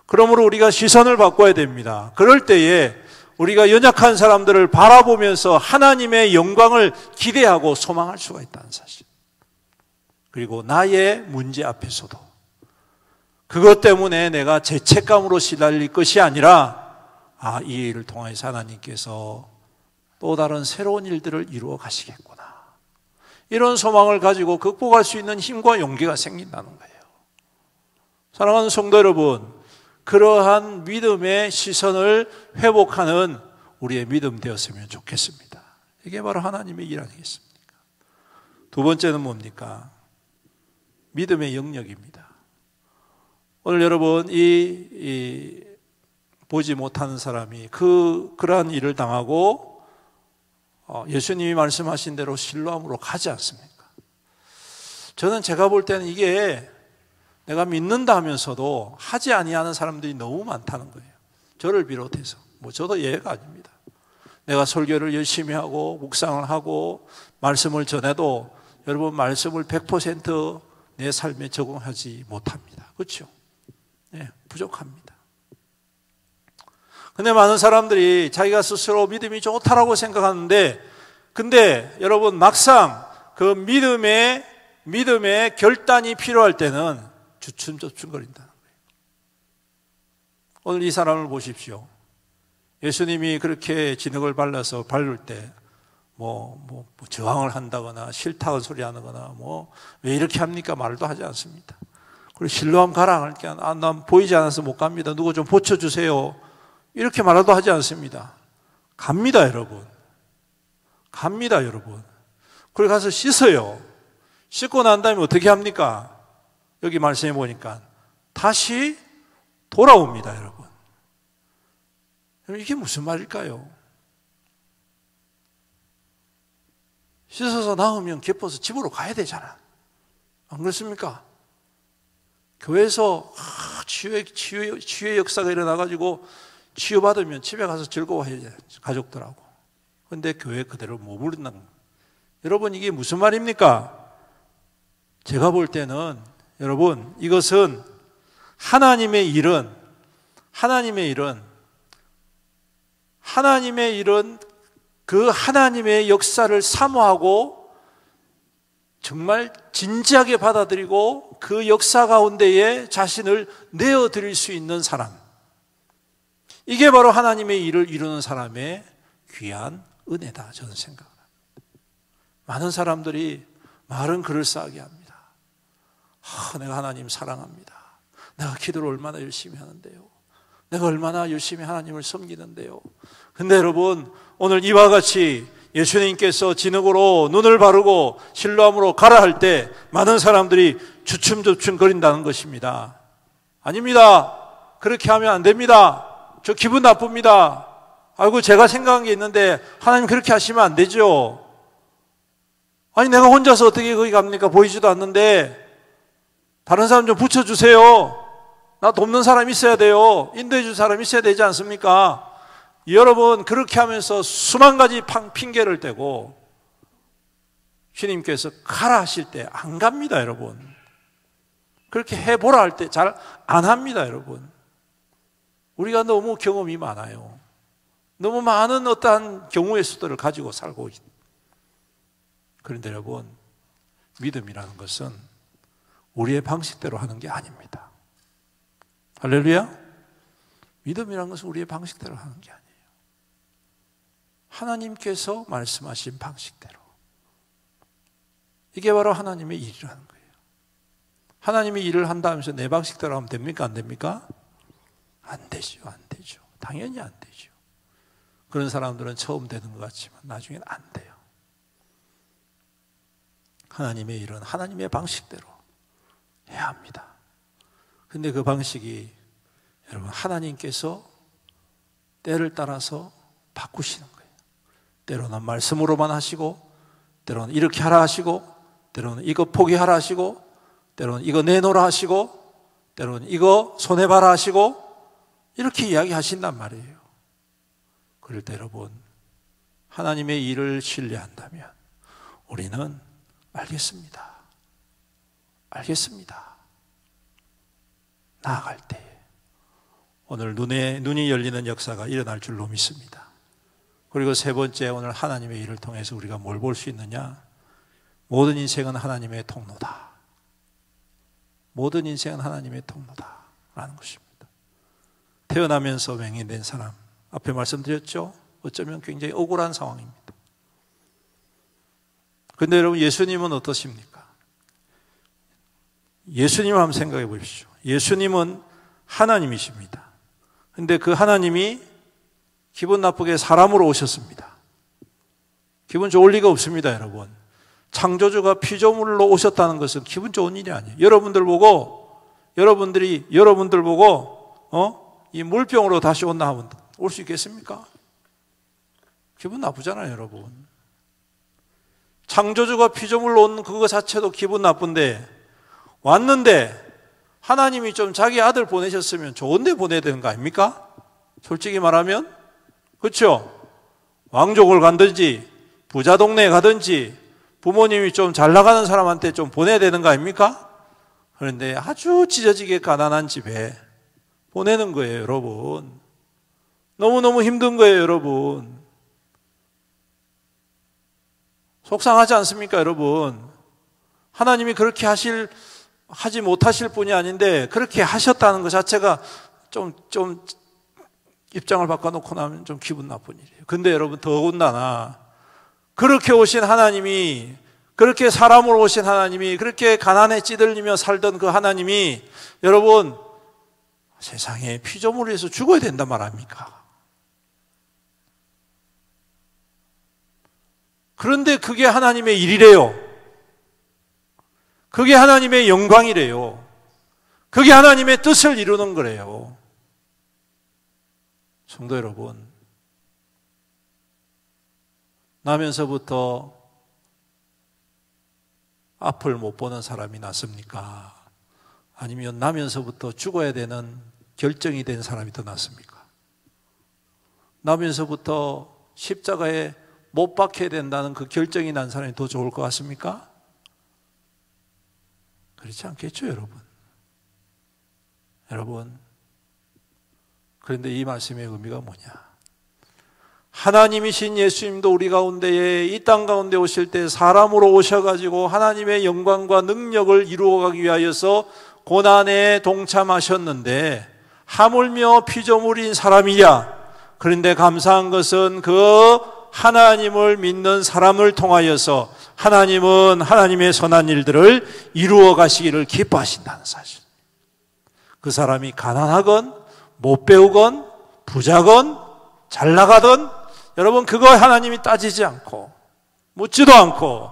그러므로 우리가 시선을 바꿔야 됩니다. 그럴 때에 우리가 연약한 사람들을 바라보면서 하나님의 영광을 기대하고 소망할 수가 있다는 사실. 그리고 나의 문제 앞에서도 그것 때문에 내가 죄책감으로 시달릴 것이 아니라 이 일을 통해서 하나님께서 또 다른 새로운 일들을 이루어 가시겠구나, 이런 소망을 가지고 극복할 수 있는 힘과 용기가 생긴다는 거예요. 사랑하는 성도 여러분, 그러한 믿음의 시선을 회복하는 우리의 믿음 되었으면 좋겠습니다. 이게 바로 하나님의 일 아니겠습니까? 두 번째는 뭡니까? 믿음의 영역입니다. 오늘 여러분, 보지 못하는 사람이 그러한 일을 당하고 예수님이 말씀하신 대로 실로암으로 가지 않습니까? 저는 제가 볼 때는 이게 내가 믿는다 하면서도 하지 아니하는 사람들이 너무 많다는 거예요. 저를 비롯해서. 저도 예외가 아닙니다. 내가 설교를 열심히 하고 묵상을 하고 말씀을 전해도 여러분, 말씀을 100% 내 삶에 적용하지 못합니다. 그렇죠? 네, 부족합니다. 근데 많은 사람들이 자기가 스스로 믿음이 좋다라고 생각하는데, 근데 여러분, 막상 그 믿음의 결단이 필요할 때는 주춤주춤거린다는 거예요. 오늘 이 사람을 보십시오. 예수님이 그렇게 진흙을 발라서 밟을 때 저항을 한다거나 싫다는 소리 하거나 왜 이렇게 합니까? 말도 하지 않습니다. 그리고 실로암 가라 할 때 난 보이지 않아서 못 갑니다. 누구 좀 보쳐주세요. 이렇게 말도 하지 않습니다. 갑니다, 여러분. 갑니다, 여러분. 그리고 가서 씻어요. 씻고 난 다음에 어떻게 합니까? 여기 말씀해 보니까 다시 돌아옵니다, 여러분. 이게 무슨 말일까요? 씻어서 나오면 기뻐서 집으로 가야 되잖아. 안 그렇습니까? 교회에서 치유의 역사가 일어나가지고 치유받으면 집에 가서 즐거워해야 돼, 가족들하고. 그런데 교회 그대로 머무른다는 거예요. 여러분, 이게 무슨 말입니까? 제가 볼 때는 여러분, 이것은 하나님의 일은 그 하나님의 역사를 사모하고 정말 진지하게 받아들이고 그 역사 가운데에 자신을 내어드릴 수 있는 사람, 이게 바로 하나님의 일을 이루는 사람의 귀한 은혜다, 저는 생각합니다. 많은 사람들이 말은 그럴싸하게 합니다. 내가 하나님 사랑합니다. 내가 기도를 얼마나 열심히 하는데요. 내가 얼마나 열심히 하나님을 섬기는데요. 근데 여러분, 오늘 이와 같이 예수님께서 진흙으로 눈을 바르고 실로암으로 가라 할 때 많은 사람들이 주춤주춤 거린다는 것입니다. 아닙니다. 그렇게 하면 안 됩니다. 저 기분 나쁩니다. 아이고, 제가 생각한 게 있는데 하나님 그렇게 하시면 안 되죠. 아니, 내가 혼자서 어떻게 거기 갑니까? 보이지도 않는데 다른 사람 좀 붙여주세요. 나 돕는 사람 있어야 돼요. 인도해 줄 사람 있어야 되지 않습니까? 여러분, 그렇게 하면서 수만 가지 핑계를 대고 주님께서 가라 하실 때 안 갑니다, 여러분. 그렇게 해보라 할 때 잘 안 합니다, 여러분. 우리가 너무 경험이 많아요. 너무 많은 어떠한 경우의 수들을 가지고 살고 있다. 그런데 여러분, 믿음이라는 것은 우리의 방식대로 하는 게 아닙니다. 할렐루야? 믿음이라는 것은 우리의 방식대로 하는 게 아니에요. 하나님께서 말씀하신 방식대로. 이게 바로 하나님의 일이라는 거예요. 하나님이 일을 한다 하면서 내 방식대로 하면 됩니까? 안 됩니까? 안 되죠. 안 되죠. 당연히 안 되죠. 그런 사람들은 처음 되는 것 같지만 나중에는 안 돼요. 하나님의 일은 하나님의 방식대로 해야 합니다. 근데 그 방식이 여러분, 하나님께서 때를 따라서 바꾸시는 거예요. 때로는 말씀으로만 하시고, 때로는 이렇게 하라 하시고, 때로는 이거 포기하라 하시고, 때로는 이거 내놓으라 하시고, 때로는 이거 손해봐라 하시고, 이렇게 이야기하신단 말이에요. 그럴 때 여러분, 하나님의 일을 신뢰한다면 우리는 알겠습니다. 알겠습니다. 나아갈 때 오늘 눈이 열리는 역사가 일어날 줄로 믿습니다. 그리고 세 번째, 오늘 하나님의 일을 통해서 우리가 뭘 볼 수 있느냐? 모든 인생은 하나님의 통로다. 모든 인생은 하나님의 통로다. 라는 것입니다. 태어나면서 맹인된 사람, 앞에 말씀드렸죠? 어쩌면 굉장히 억울한 상황입니다. 그런데 여러분, 예수님은 어떠십니까? 예수님을 한번 생각해 보십시오. 예수님은 하나님이십니다. 그런데 그 하나님이 기분 나쁘게 사람으로 오셨습니다. 기분 좋을 리가 없습니다, 여러분. 창조주가 피조물로 오셨다는 것은 기분 좋은 일이 아니에요. 여러분들 보고 이 물병으로 다시 온다 하면 올 수 있겠습니까? 기분 나쁘잖아요, 여러분. 창조주가 피조물로 온 그거 자체도 기분 나쁜데, 왔는데 하나님이 좀 자기 아들 보내셨으면 좋은 데 보내야 되는 거 아닙니까? 솔직히 말하면. 그렇죠? 왕족을 가든지 부자 동네에 가든지 부모님이 좀 잘 나가는 사람한테 좀 보내야 되는 거 아닙니까? 그런데 아주 찢어지게 가난한 집에 보내는 거예요, 여러분. 너무너무 힘든 거예요, 여러분. 속상하지 않습니까, 여러분? 하나님이 그렇게 하지 못하실 분이 아닌데 그렇게 하셨다는 것 자체가 좀 입장을 바꿔놓고 나면 좀 기분 나쁜 일이에요. 근데 여러분, 더군다나 그렇게 오신 하나님이, 그렇게 사람으로 오신 하나님이, 그렇게 가난에 찌들리며 살던 그 하나님이 여러분 세상에 피조물을 위해서 죽어야 된단 말 아닙니까? 그런데 그게 하나님의 일이래요. 그게 하나님의 영광이래요. 그게 하나님의 뜻을 이루는 거래요. 성도 여러분, 나면서부터 앞을 못 보는 사람이 낫습니까? 아니면 나면서부터 죽어야 되는 결정이 된 사람이 더 낫습니까? 나면서부터 십자가에 못 박혀야 된다는 그 결정이 난 사람이 더 좋을 것 같습니까? 그렇지 않겠죠, 여러분? 여러분, 그런데 이 말씀의 의미가 뭐냐? 하나님이신 예수님도 우리 가운데에, 이 땅 가운데 오실 때 사람으로 오셔가지고 하나님의 영광과 능력을 이루어가기 위하여서 고난에 동참하셨는데 하물며 피조물인 사람이야. 그런데 감사한 것은 그 하나님을 믿는 사람을 통하여서 하나님은 하나님의 선한 일들을 이루어 가시기를 기뻐하신다는 사실. 그 사람이 가난하건 못 배우건 부자건 잘 나가든 여러분, 그거 하나님이 따지지 않고 묻지도 않고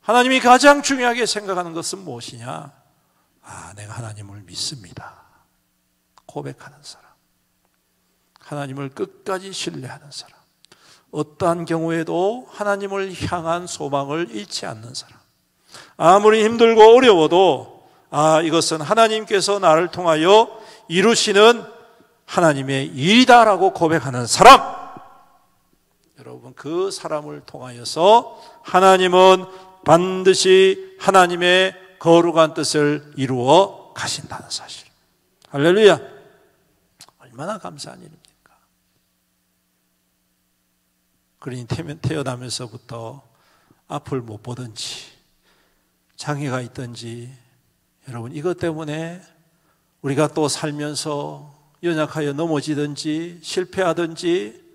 하나님이 가장 중요하게 생각하는 것은 무엇이냐? 내가 하나님을 믿습니다. 고백하는 사람, 하나님을 끝까지 신뢰하는 사람, 어떠한 경우에도 하나님을 향한 소망을 잃지 않는 사람, 아무리 힘들고 어려워도 이것은 하나님께서 나를 통하여 이루시는 하나님의 일이다라고 고백하는 사람, 여러분, 그 사람을 통하여서 하나님은 반드시 하나님의 거룩한 뜻을 이루어 가신다는 사실. 할렐루야! 얼마나 감사한 일입니까? 그러니 태어나면서부터 앞을 못 보든지 장애가 있든지 여러분, 이것 때문에 우리가 또 살면서 연약하여 넘어지든지 실패하든지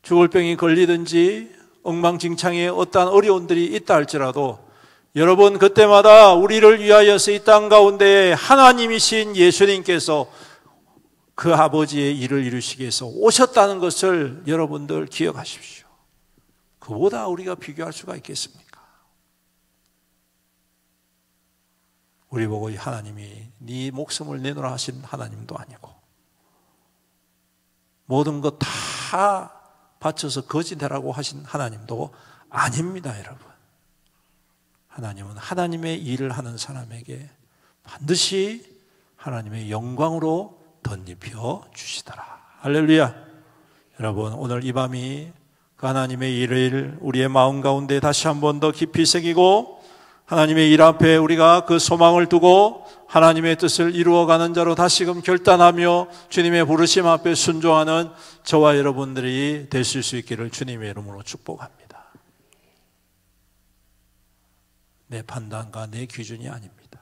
죽을 병이 걸리든지 엉망진창의 어떠한 어려움들이 있다 할지라도 여러분, 그때마다 우리를 위하여서 이 땅 가운데 하나님이신 예수님께서 그 아버지의 일을 이루시기 위해서 오셨다는 것을 여러분들 기억하십시오. 그보다 우리가 비교할 수가 있겠습니까? 우리 보고 하나님이 네 목숨을 내놓으라 하신 하나님도 아니고 모든 것 다 바쳐서 거짓하라고 하신 하나님도 아닙니다, 여러분. 하나님은 하나님의 일을 하는 사람에게 반드시 하나님의 영광으로 덧입혀 주시더라. 할렐루야. 여러분, 오늘 이 밤이 그 하나님의 일을 우리의 마음 가운데 다시 한 번 더 깊이 새기고 하나님의 일 앞에 우리가 그 소망을 두고 하나님의 뜻을 이루어가는 자로 다시금 결단하며 주님의 부르심 앞에 순종하는 저와 여러분들이 되실 수 있기를 주님의 이름으로 축복합니다. 내 판단과 내 기준이 아닙니다.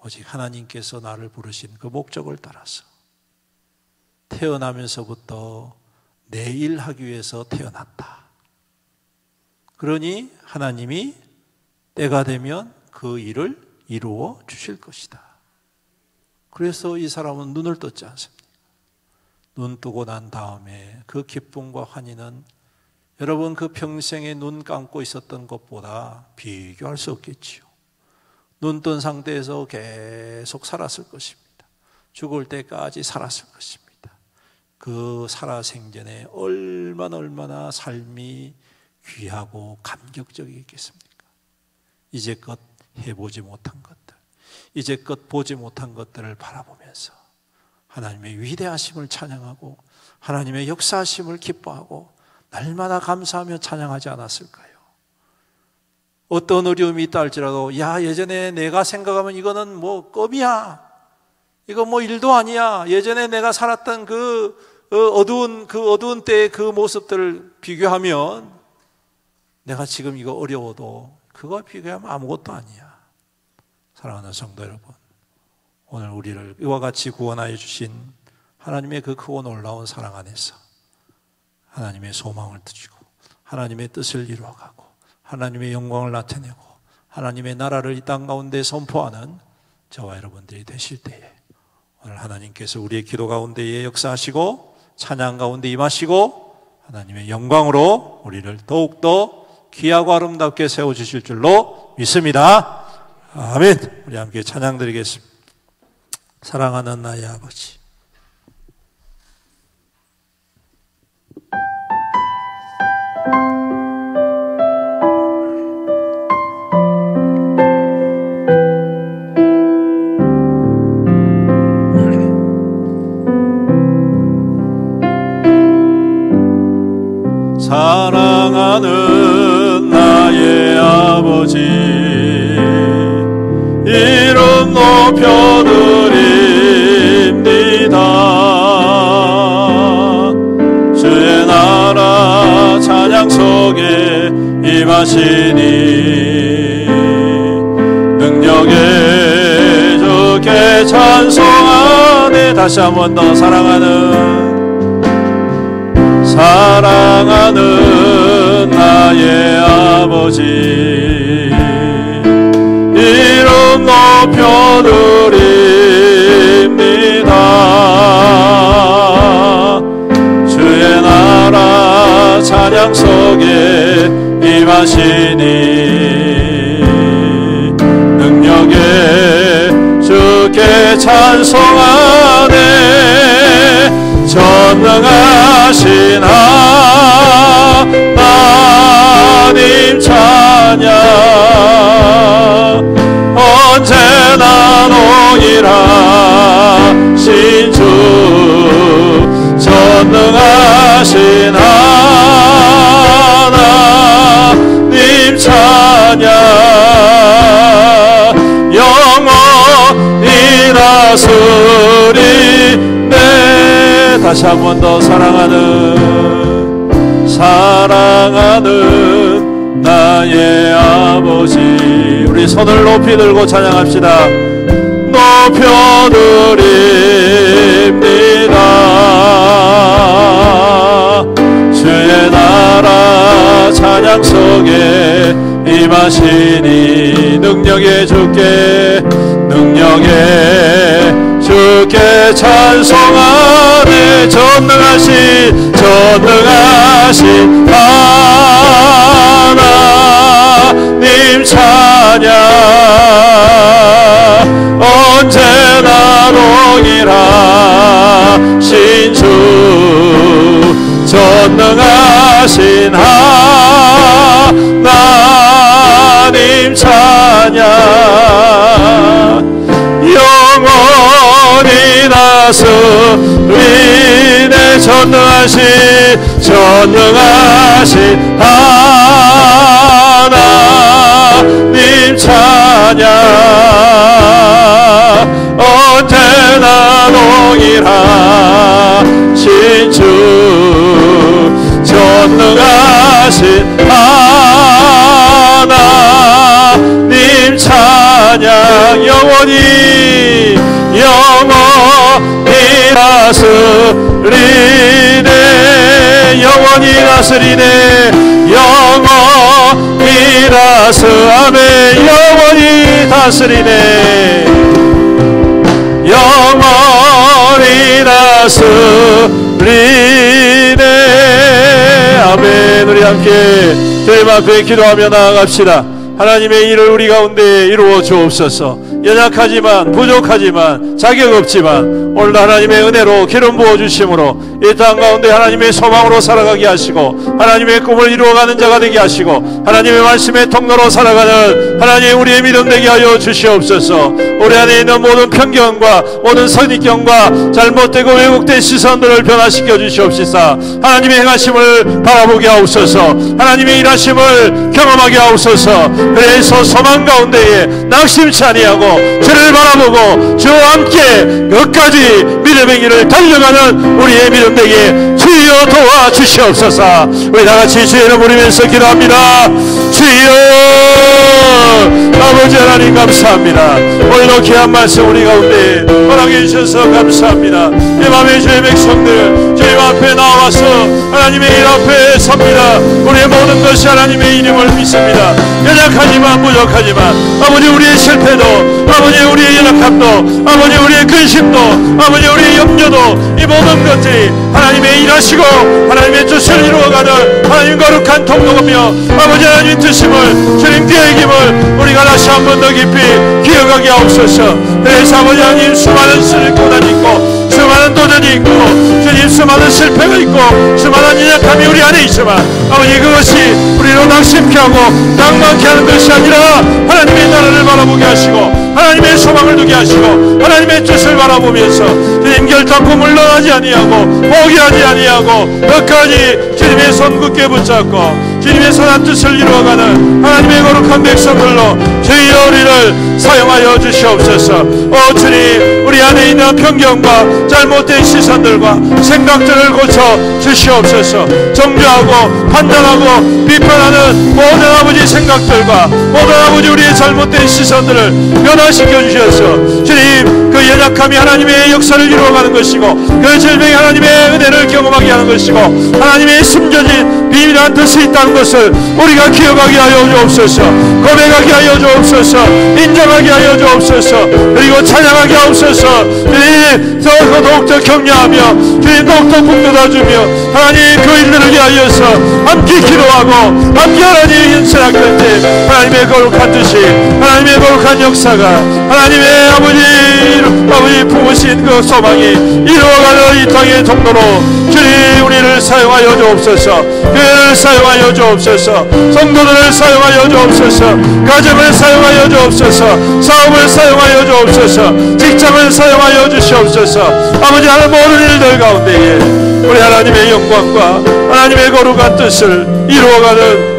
오직 하나님께서 나를 부르신 그 목적을 따라서 태어나면서부터 내 일 하기 위해서 태어났다. 그러니 하나님이 때가 되면 그 일을 이루어 주실 것이다. 그래서 이 사람은 눈을 떴지 않습니까? 눈 뜨고 난 다음에 그 기쁨과 환희는 여러분 그 평생에 눈 감고 있었던 것보다 비교할 수 없겠지요. 눈 뜬 상태에서 계속 살았을 것입니다. 죽을 때까지 살았을 것입니다. 그 살아생전에 얼마나 삶이 귀하고 감격적이겠습니까? 이제껏 해보지 못한 것들, 이제껏 보지 못한 것들을 바라보면서 하나님의 위대하심을 찬양하고 하나님의 역사하심을 기뻐하고 날마다 감사하며 찬양하지 않았을까요? 어떤 어려움이 있다 할지라도 야 예전에 내가 생각하면 이거는 뭐 껌이야, 이거 뭐 일도 아니야, 예전에 내가 살았던 그 어두운 때의 그 모습들을 비교하면 내가 지금 이거 어려워도 그거 비교하면 아무것도 아니야. 사랑하는 성도 여러분, 오늘 우리를 이와 같이 구원하여 주신 하나님의 그 크고 놀라운 사랑 안에서 하나님의 소망을 드리고 하나님의 뜻을 이루어가고 하나님의 영광을 나타내고 하나님의 나라를 이 땅 가운데 선포하는 저와 여러분들이 되실 때에 오늘 하나님께서 우리의 기도 가운데에 역사하시고 찬양 가운데 임하시고 하나님의 영광으로 우리를 더욱더 귀하고 아름답게 세워주실 줄로 믿습니다. 아멘. 우리 함께 찬양 드리겠습니다. 사랑하는 나의 아버지, 사랑하는 나의 아버지, 이름 높여드립니다. 주의 나라 찬양 속에 임하시니 능력에 주께 찬송하네. 다시 한 번 더 사랑하는 나의 아버지, 이름 높여드립니다. 주의 나라 찬양 속에 임하시니 능력에 주께 찬송하네. 전능하신 하나님 찬양 언제나 동일하신 주, 전능하신 하나님 찬양 영원히 다스리네. 다시 한 번 더 사랑하는 나의 아버지, 우리 손을 높이 들고 찬양합시다. 높여드립니다. 주의 나라 찬양 속에 임하시니 능력에 주께 찬송하네. 전능하신 하나님 찬양 언제나 동일하신 주, 전능하신 하나님 찬양 영원히 다스리네. 전능하신 하나님 찬양 언제나 동일하신 주, 전능하신 하나님 찬양 영원히 영원히 다스리네. 영원히 다스리네. 영원히 아멘. 영원히 다스리네. 영원히 다스리네. 아멘. 우리 함께 주님 앞에 기도하며 나아갑시다. 하나님의 일을 우리 가운데 이루어 주옵소서. 연약하지만 부족하지만 자격 없지만 오늘 하나님의 은혜로 기름 부어주심으로 이 땅 가운데 하나님의 소망으로 살아가게 하시고 하나님의 꿈을 이루어가는 자가 되게 하시고 하나님의 말씀의 통로로 살아가는 하나님 우리의 믿음 되게 하여 주시옵소서. 우리 안에 있는 모든 편견과 모든 선입견과 잘못되고 왜곡된 시선들을 변화시켜 주시옵시사. 하나님의 행하심을 바라보게 하옵소서. 하나님의 일하심을 경험하게 하옵소서. 그래서 소망 가운데에 낙심치 아니하고 주를 바라보고 주와 함께 끝까지 믿음의 길을 달려가는 우리의 믿음 되게 주여 도와주시옵소서. 우리 다같이 주의 이름 부르면서 기도합니다. 주여 아버지 하나님 감사합니다. 오늘도 귀한 말씀 우리 가운데 허락해 주셔서 감사합니다. 이 밤에 주의 백성들 주님 앞에 나와서 하나님의 일 앞에 섭니다. 우리의 모든 것이 하나님의 이름을 믿습니다. 연약하지만 부족하지만 아버지 우리의 실패도 아버지 우리의 연약함도 아버지 우리의 근심도 아버지 우리의 염려도 이 모든 것들이 하나님의 일하시고 하나님의 뜻을 이루어가는 하나님 거룩한 통로이며 아버지 하나님 뜻임을 주님 계획임을 우리가 다시 한 번 더 깊이 기억하게 하옵소서. 그래서 아버지 하나님 수많은 고난이 있고 수많은 도전이 있고 주님 수많은 실패가 있고 수많은 연약함이 우리 안에 있지만 아버지 그것이 우리로 낙심케 하고 낭만케 하는 것이 아니라 하나님의 나라를 바라보게 하시고 하나님의 소망을 두게 하시고 하나님의 뜻을 바라보면서 주님 결단코 물러나지 아니하고 포기하지 아니하고 끝까지 주님의 손 굳게 붙잡고 주님의 선한 뜻을 이루어가는 하나님의 거룩한 백성들로 주여 우리를 사용하여 주시옵소서. 오 주님 우리 안에 있는 편견과 잘못된 시선들과 생각들을 고쳐 주시옵소서. 정죄하고 판단하고 비판하는 모든 아버지 생각들과 모든 아버지 우리의 잘못된 시선들을 변화시켜 주셔서 주님 그 연약함이 하나님의 역사를 이루어가는 것이고 그 질병이 하나님의 은혜를 경험하게 하는 것이고 하나님의 숨겨진 비밀한 뜻이 있다는 것을 우리가 기억하게 하여 주옵소서. 고백하게 하여 주옵소서. 인정하게 하여 주옵소서. 그리고 찬양하게 하옵소서. 주님 더욱더 격려하며 주님 더욱더 북돋아주며 하나님 그 일들을 위하여서 함께 기도하고 함께 하나님의 현실하게 될 때 하나님의 거룩한 뜻이 하나님의 거룩한 역사가 하나님의 아버지 부으신 그 소망이 이루어가는 이 땅의 통로로 주님 우리를 사용하여 주옵소서. 교회를 사용하여 주옵소서. 성도들을 사용하여 주옵소서. 가정을 사용하여 주옵소서. 사업을 사용하여 주옵소서. 직장을 사용하여 주시옵소서. 아버지 하나님 모든 일들 가운데에 우리 하나님의 영광과 하나님의 거룩한 뜻을 이루어가는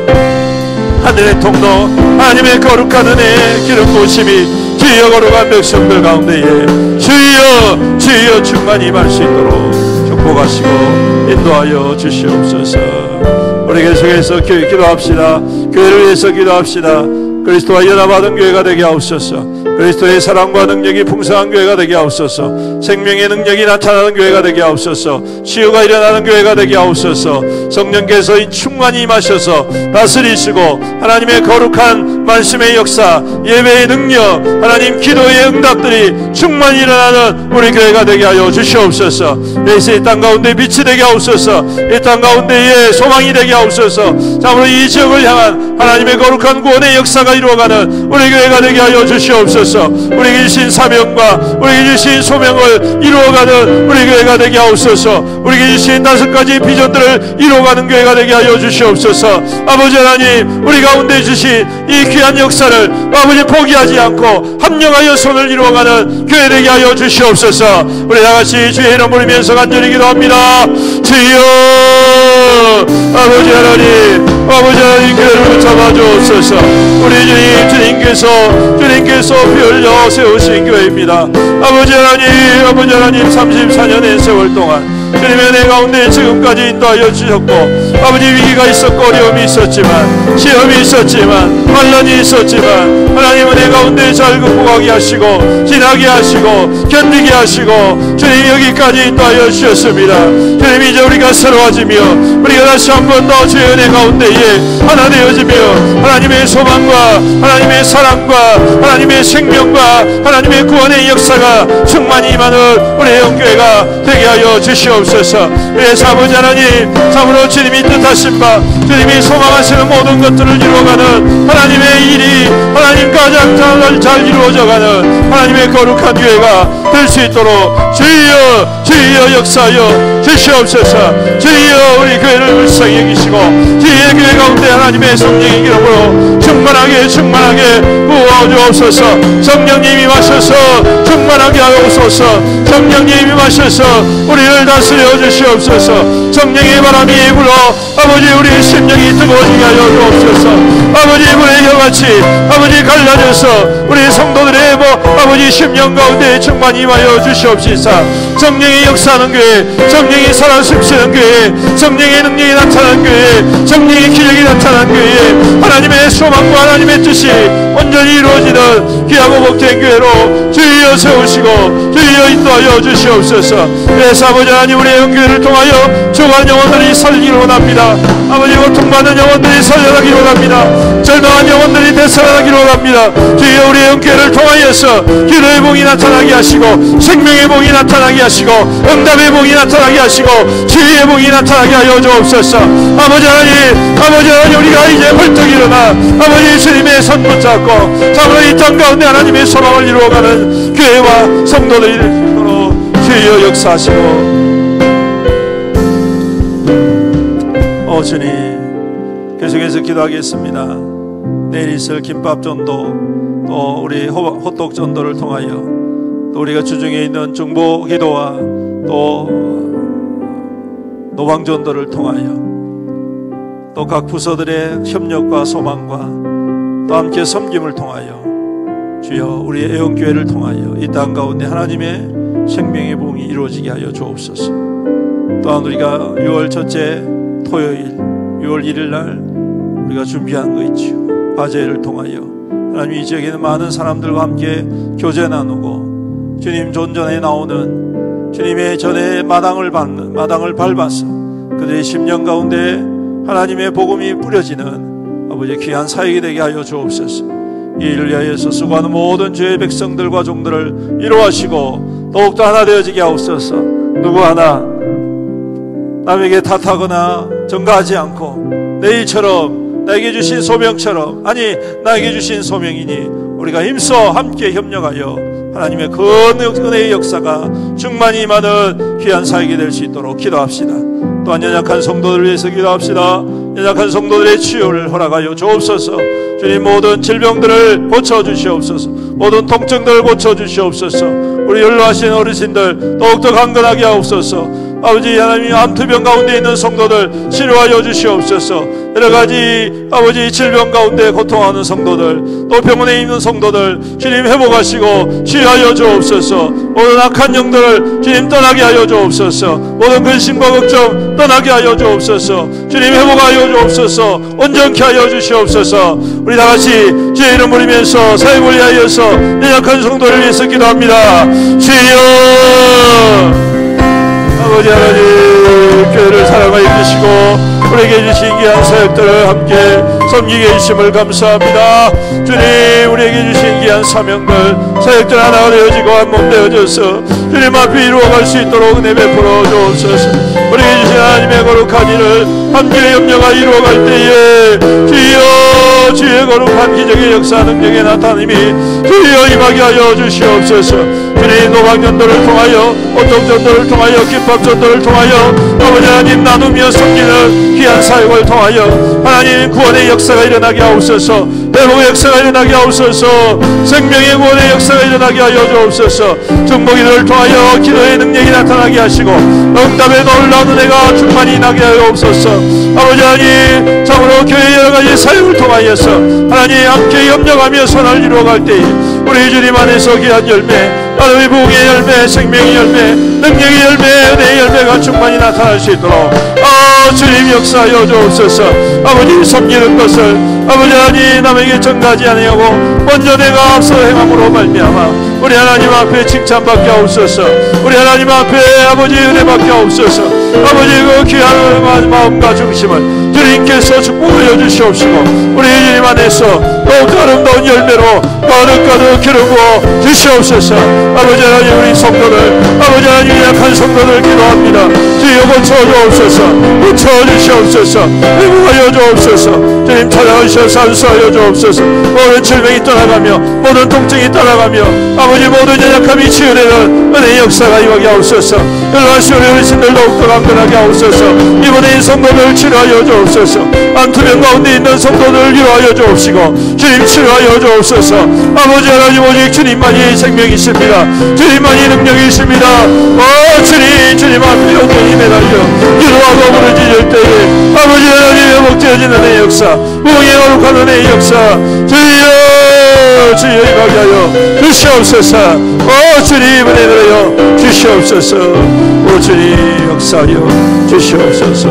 하늘의 통로 하나님의 거룩한 은혜의 기름 부으심이 주여 거룩한 백성들 가운데에 주여 충만히 임할 수 있도록 축복하시고 인도하여 주시옵소서. 우리 계속해서 기도합시다. 교회를 위해서 기도합시다. 그리스도와 연합하던 교회가 되게 하옵소서. 그리스도의 사랑과 능력이 풍성한 교회가 되게 하옵소서. 생명의 능력이 나타나는 교회가 되게 하옵소서. 치유가 일어나는 교회가 되게 하옵소서. 성령께서 충만히 임하셔서 다스리시고 하나님의 거룩한 말씀의 역사 예배의 능력 하나님 기도의 응답들이 충만히 일어나는 우리 교회가 되게 하여 주시옵소서. 이 땅 가운데 빛이 되게 하옵소서. 이 땅 가운데에 소망이 되게 하옵소서. 참으로 이 지역을 향한 하나님의 거룩한 구원의 역사가 이루어가는 우리 교회가 되게 하여 주시옵소서. 우리에게 주신 사명과 우리에게 주신 소명을 이루어가는 우리 교회가 되게 하옵소서. 우리에게 주신 5가지 비전들을 이루어가는 교회가 되게 하여 주시옵소서. 아버지 하나님 우리 가운데 주신 이 귀한 역사를 아버지 포기하지 않고 합력하여 손을 이루어가는 교회 되게 하여 주시옵소서. 우리 다같이 주의 이름 부르면서 간절히 기도합니다. 주여 아버지 하나님 교회를 잡아주옵소서. 우리 주님께서 피 흘려 세우신 교회입니다. 아버지 하나님 34년의 세월 동안 주님의 은혜 가운데 지금까지 인도하여 주셨고 아버지 위기가 있었고 어려움이 있었지만 시험이 있었지만 환난이 있었지만 하나님 은혜 가운데 잘 극복하게 하시고 지나게 하시고 견디게 하시고 주님 여기까지 인도하여 주셨습니다. 주님 이제 우리가 새로워지며 우리가 다시 한 번 더 주의 은혜 가운데에 하나 되어지며 하나님의 소망과 하나님의 사랑과 하나님의 생명과 하나님의 구원의 역사가 충만히 임하는 우리의 영교회가 되게 하여 주시옵소서. 그래서 아버지 하나님 참으로 주님이 뜻하신 바 주님이 소망하시는 모든 것들을 이루어가는 하나님의 일이 하나님 가장 잘 이루어져가는 하나님의 거룩한 교회가 될 수 있도록 주여 주여 역사하여 주시옵소서. 주여 우리 교회를 불쌍히 여기시고 주의 교회 가운데 하나님의 성령의 기름으로 충만하게 부어 주옵소서. 성령님이 임하셔서 충만하게 하옵소서. 성령님이 임하셔서 우리를 다스려 주시옵소서. 성령의 바람이 불어 아버지 우리의 심령이 뜨거워지게 하여 주옵소서. 아버지 불의 혀같이 아버지 갈라져서 우리 성도들의 아버지 심령 가운데 충만히 임하여 주시옵시사. 성령의 역사하는 교회, 성령의 살아 숨쉬는 교회, 성령의 능력이 나타나는 교회, 성령의 기력이 나타나는 교회, 하나님의 소망과 하나님의 뜻이 온전히 이루어지는 귀하고 복된 교회로 주여 세우시고 주여 인도하여 주시옵소서. 그래서 아버지 하나님 우리의 영교회를 통하여 죽어간 영혼들이 살리기를 원합니다. 아버지 고통받는 영혼들이 살려나기를 원합니다. 절망한 영혼들이 되살아나기를 원합니다. 주여 우리의 영교회를 통하여서 기도의 복이 나타나게 하시고 생명의 복이 나타나게 하시고 응답의 복이 나타나게 하시고 지혜의 복이 나타나게 하여 주옵소서. 아버지 하나님 우리가 이제 벌떡 일어나 아버지 주님의 손 붙잡고 참으로 이 땅 가운데 하나님의 소망을 이루어가는 교회와 성도들이 될 수 있도록 주여 역사하시고 주님 계속해서 기도하겠습니다. 내일 있을 김밥전도 또 우리 호떡전도를 통하여 또 우리가 주중에 있는 중보기도와 또 노방전도를 통하여 또 각 부서들의 협력과 소망과 또 함께 섬김을 통하여 주여 우리의 애원교회를 통하여 이 땅 가운데 하나님의 생명의 부흥이 이루어지게 하여 주옵소서. 또한 우리가 6월 첫째 토요일 6월 1일 날 우리가 준비한 거 있죠. 화제를 통하여 하나님 이 지역에 있는 많은 사람들과 함께 교제 나누고 주님 존전에 나오는 주님의 전에 마당을 밟아서 그들의 심령 가운데 하나님의 복음이 뿌려지는 아버지 귀한 사역이 되게 하여 주옵소서. 이 일을 위하여서 수고하는 모든 주의 백성들과 종들을 이루하시고 더욱더 하나 되어지게 하옵소서. 누구 하나 남에게 탓하거나 전가하지 않고 내일처럼 나에게 주신 소명처럼 아니 나에게 주신 소명이니 우리가 힘써 함께 협력하여 하나님의 그 은혜의 역사가 충만히 임하는 귀한 사역이 될 수 있도록 기도합시다. 또한 연약한 성도들을 위해서 기도합시다. 연약한 성도들의 치유를 허락하여 주옵소서. 주님 모든 질병들을 고쳐주시옵소서. 모든 통증들을 고쳐주시옵소서. 우리 연로하신 어르신들 더욱더 강건하게 하옵소서. 아버지 하나님 암투병 가운데 있는 성도들 치료하여 주시옵소서. 여러가지 아버지 질병 가운데 고통하는 성도들 또 병원에 있는 성도들 주님 회복하시고 치유하여 주옵소서. 모든 악한 영들을 주님 떠나게 하여 주옵소서. 모든 근심과 걱정 떠나게 하여 주옵소서. 주님 회복하여 주옵소서. 온전케 하여 주시옵소서. 우리 다같이 주의 이름 부르면서 사역을 위하여서 연약한 성도를 위해서 기도합니다. 주여 아버지 하나님 교회를 사랑하여 주시고 우리에게 주신 귀한 사역들을 함께 섬기게 해주심을 감사합니다. 주님 우리에게 주신 귀한 사명들 사역들 하나가 되어지고 한 몸 되어져서 주님 앞에 이루어갈 수 있도록 은혜 베풀어 주옵소서. 우리에게 주신 하나님의 거룩한 일을 함께 염려가 이루어갈 때에 주여 주의 거룩한 기적의 역사 능력의 나타남이 주여 임하게 하여 주시옵소서. 주님 노방전도를 통하여 호떡전도를 통하여 김밥전도를 통하여 아버지 하나님 나누며 섬기는 귀한 사역을 통하여 하나님 구원의 역사가 일어나게 하옵소서. 회복의 역사가 일어나게 하옵소서. 생명의 구원의 역사가 일어나게 하여 주옵소서. 중보기도를 통하여 기도의 능력이 나타나게 하시고 응답의 놀라운 은혜가 충만히 나게 하여옵소서. 아버지 하나님 참으로 교회의 여러가지 사역을 통하여서 하나님 함께 협력하며 선을 이루어갈 때에 우리 주님 안에서 귀한 열매, 하나님의 부흥의 열매, 생명의 열매, 능력의 열매, 은혜의 열매가 충만히 나타날 수 있도록 주님 역사하여 주옵소서. 아버지 섬기는 것을 아버지 하나님 남에게 전가하지 아니하고 먼저 내가 앞서 행함으로 말미암아 우리 하나님 앞에 칭찬받게 하옵소서. 우리 하나님 앞에 아버지 은혜받게 하옵소서. 아버지 그 귀한 마음과 중심을 주님께서 축복하여 주시옵시고 우리 주님 안에서 더욱 아름다운 열매로 가득가득 기름 부어 주시옵소서. 아버지 하나님 우리 성도들 아버지 하나님 약한 성도들 기도합니다. 주여 고쳐주옵소서. 고쳐주시옵소서. 회복하여 주옵소서. 주님 찾아오셔서 안수하여 주옵소서. 모든 질병이 떠나가며 모든 통증이 떠나가며 아버지 모든 연약함이 치유되는 은혜의 역사가 임하게 하옵소서. 연락하시오 우리 어르신들 더욱더 강건하게 하옵소서. 이번에 이 성도들 치료하여 주옵소서. 암투병 가운데 있는 성도들 위로하여 주옵시고 주님 치료하여 주옵소서. 아버지 하나님 오직 주님만이 생명이십니다. 주님만이 능력이십니다. 주님 앞에 영원히 매달려 기도하고 부르짖을 때에 아버지 하나님 회복되어지는 은혜의 역사, 부흥의 거룩한 은혜의 역사 주여 임하게 하여 주시옵소서. 주님 은혜 내려 주시옵소서. 주님 역사하여 주시옵소서.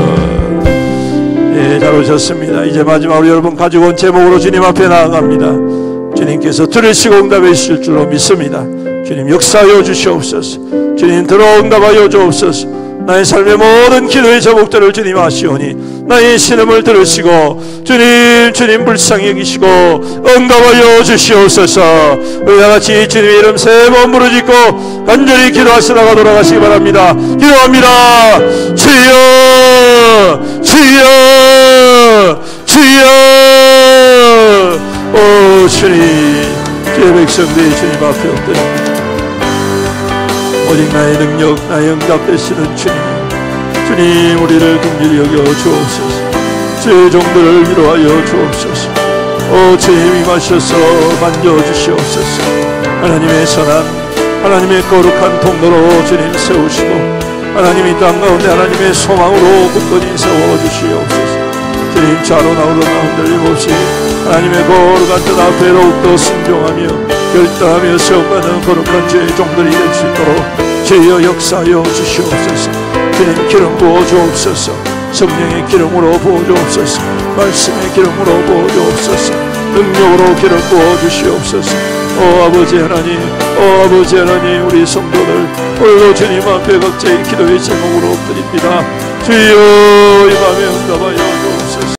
예, 잘 오셨습니다. 이제 마지막으로 여러분 가지고 온 제목으로 주님 앞에 나아갑니다. 주님께서 들으시고 응답해 주실 줄로 믿습니다. 주님 역사하여 주시옵소서. 주님 들어 응답하여 주옵소서. 나의 삶의 모든 기도의 제목들을 주님 아시오니 나의 신음을 들으시고 주님 불쌍히 여기시고 응답하여 주시옵소서. 우리 다같이 주님의 이름 3번 부르짖고 간절히 기도하시다가 돌아가시기 바랍니다. 기도합니다. 주여 주여 주여. 주님 주의 백성들이 주님 앞에 엎드립니다. 오직 나의 능력 나의 응답 되시는 주님 우리를 긍휼히 여겨 주옵소서. 주의 종들을 위로하여 주옵소서. 주님 임하셔서 만져주시옵소서. 하나님의 선한 하나님의 거룩한 통로로 주님 세우시고 하나님 이 땅 가운데 하나님의 소망으로 굳건히 세워주시옵소서. 주님 좌로 나오로나 흔들림 없이 하나님의 거룩한 뜻 앞에 더욱더 순종하며 결단하며 세워가는 거룩한 주의 종들이 될 수 있도록 주여 역사하여 주시옵소서. 주님 기름 부어 주옵소서. 성령의 기름으로 부어 주옵소서. 말씀의 기름으로 부어 주옵소서. 능력으로 기름 부어 주시옵소서. 아버지 하나님 아버지 하나님 우리 성도들 오늘도 주님 앞에 각자의 기도의 제목으로 엎드립니다. 주여 이 밤에 응답하여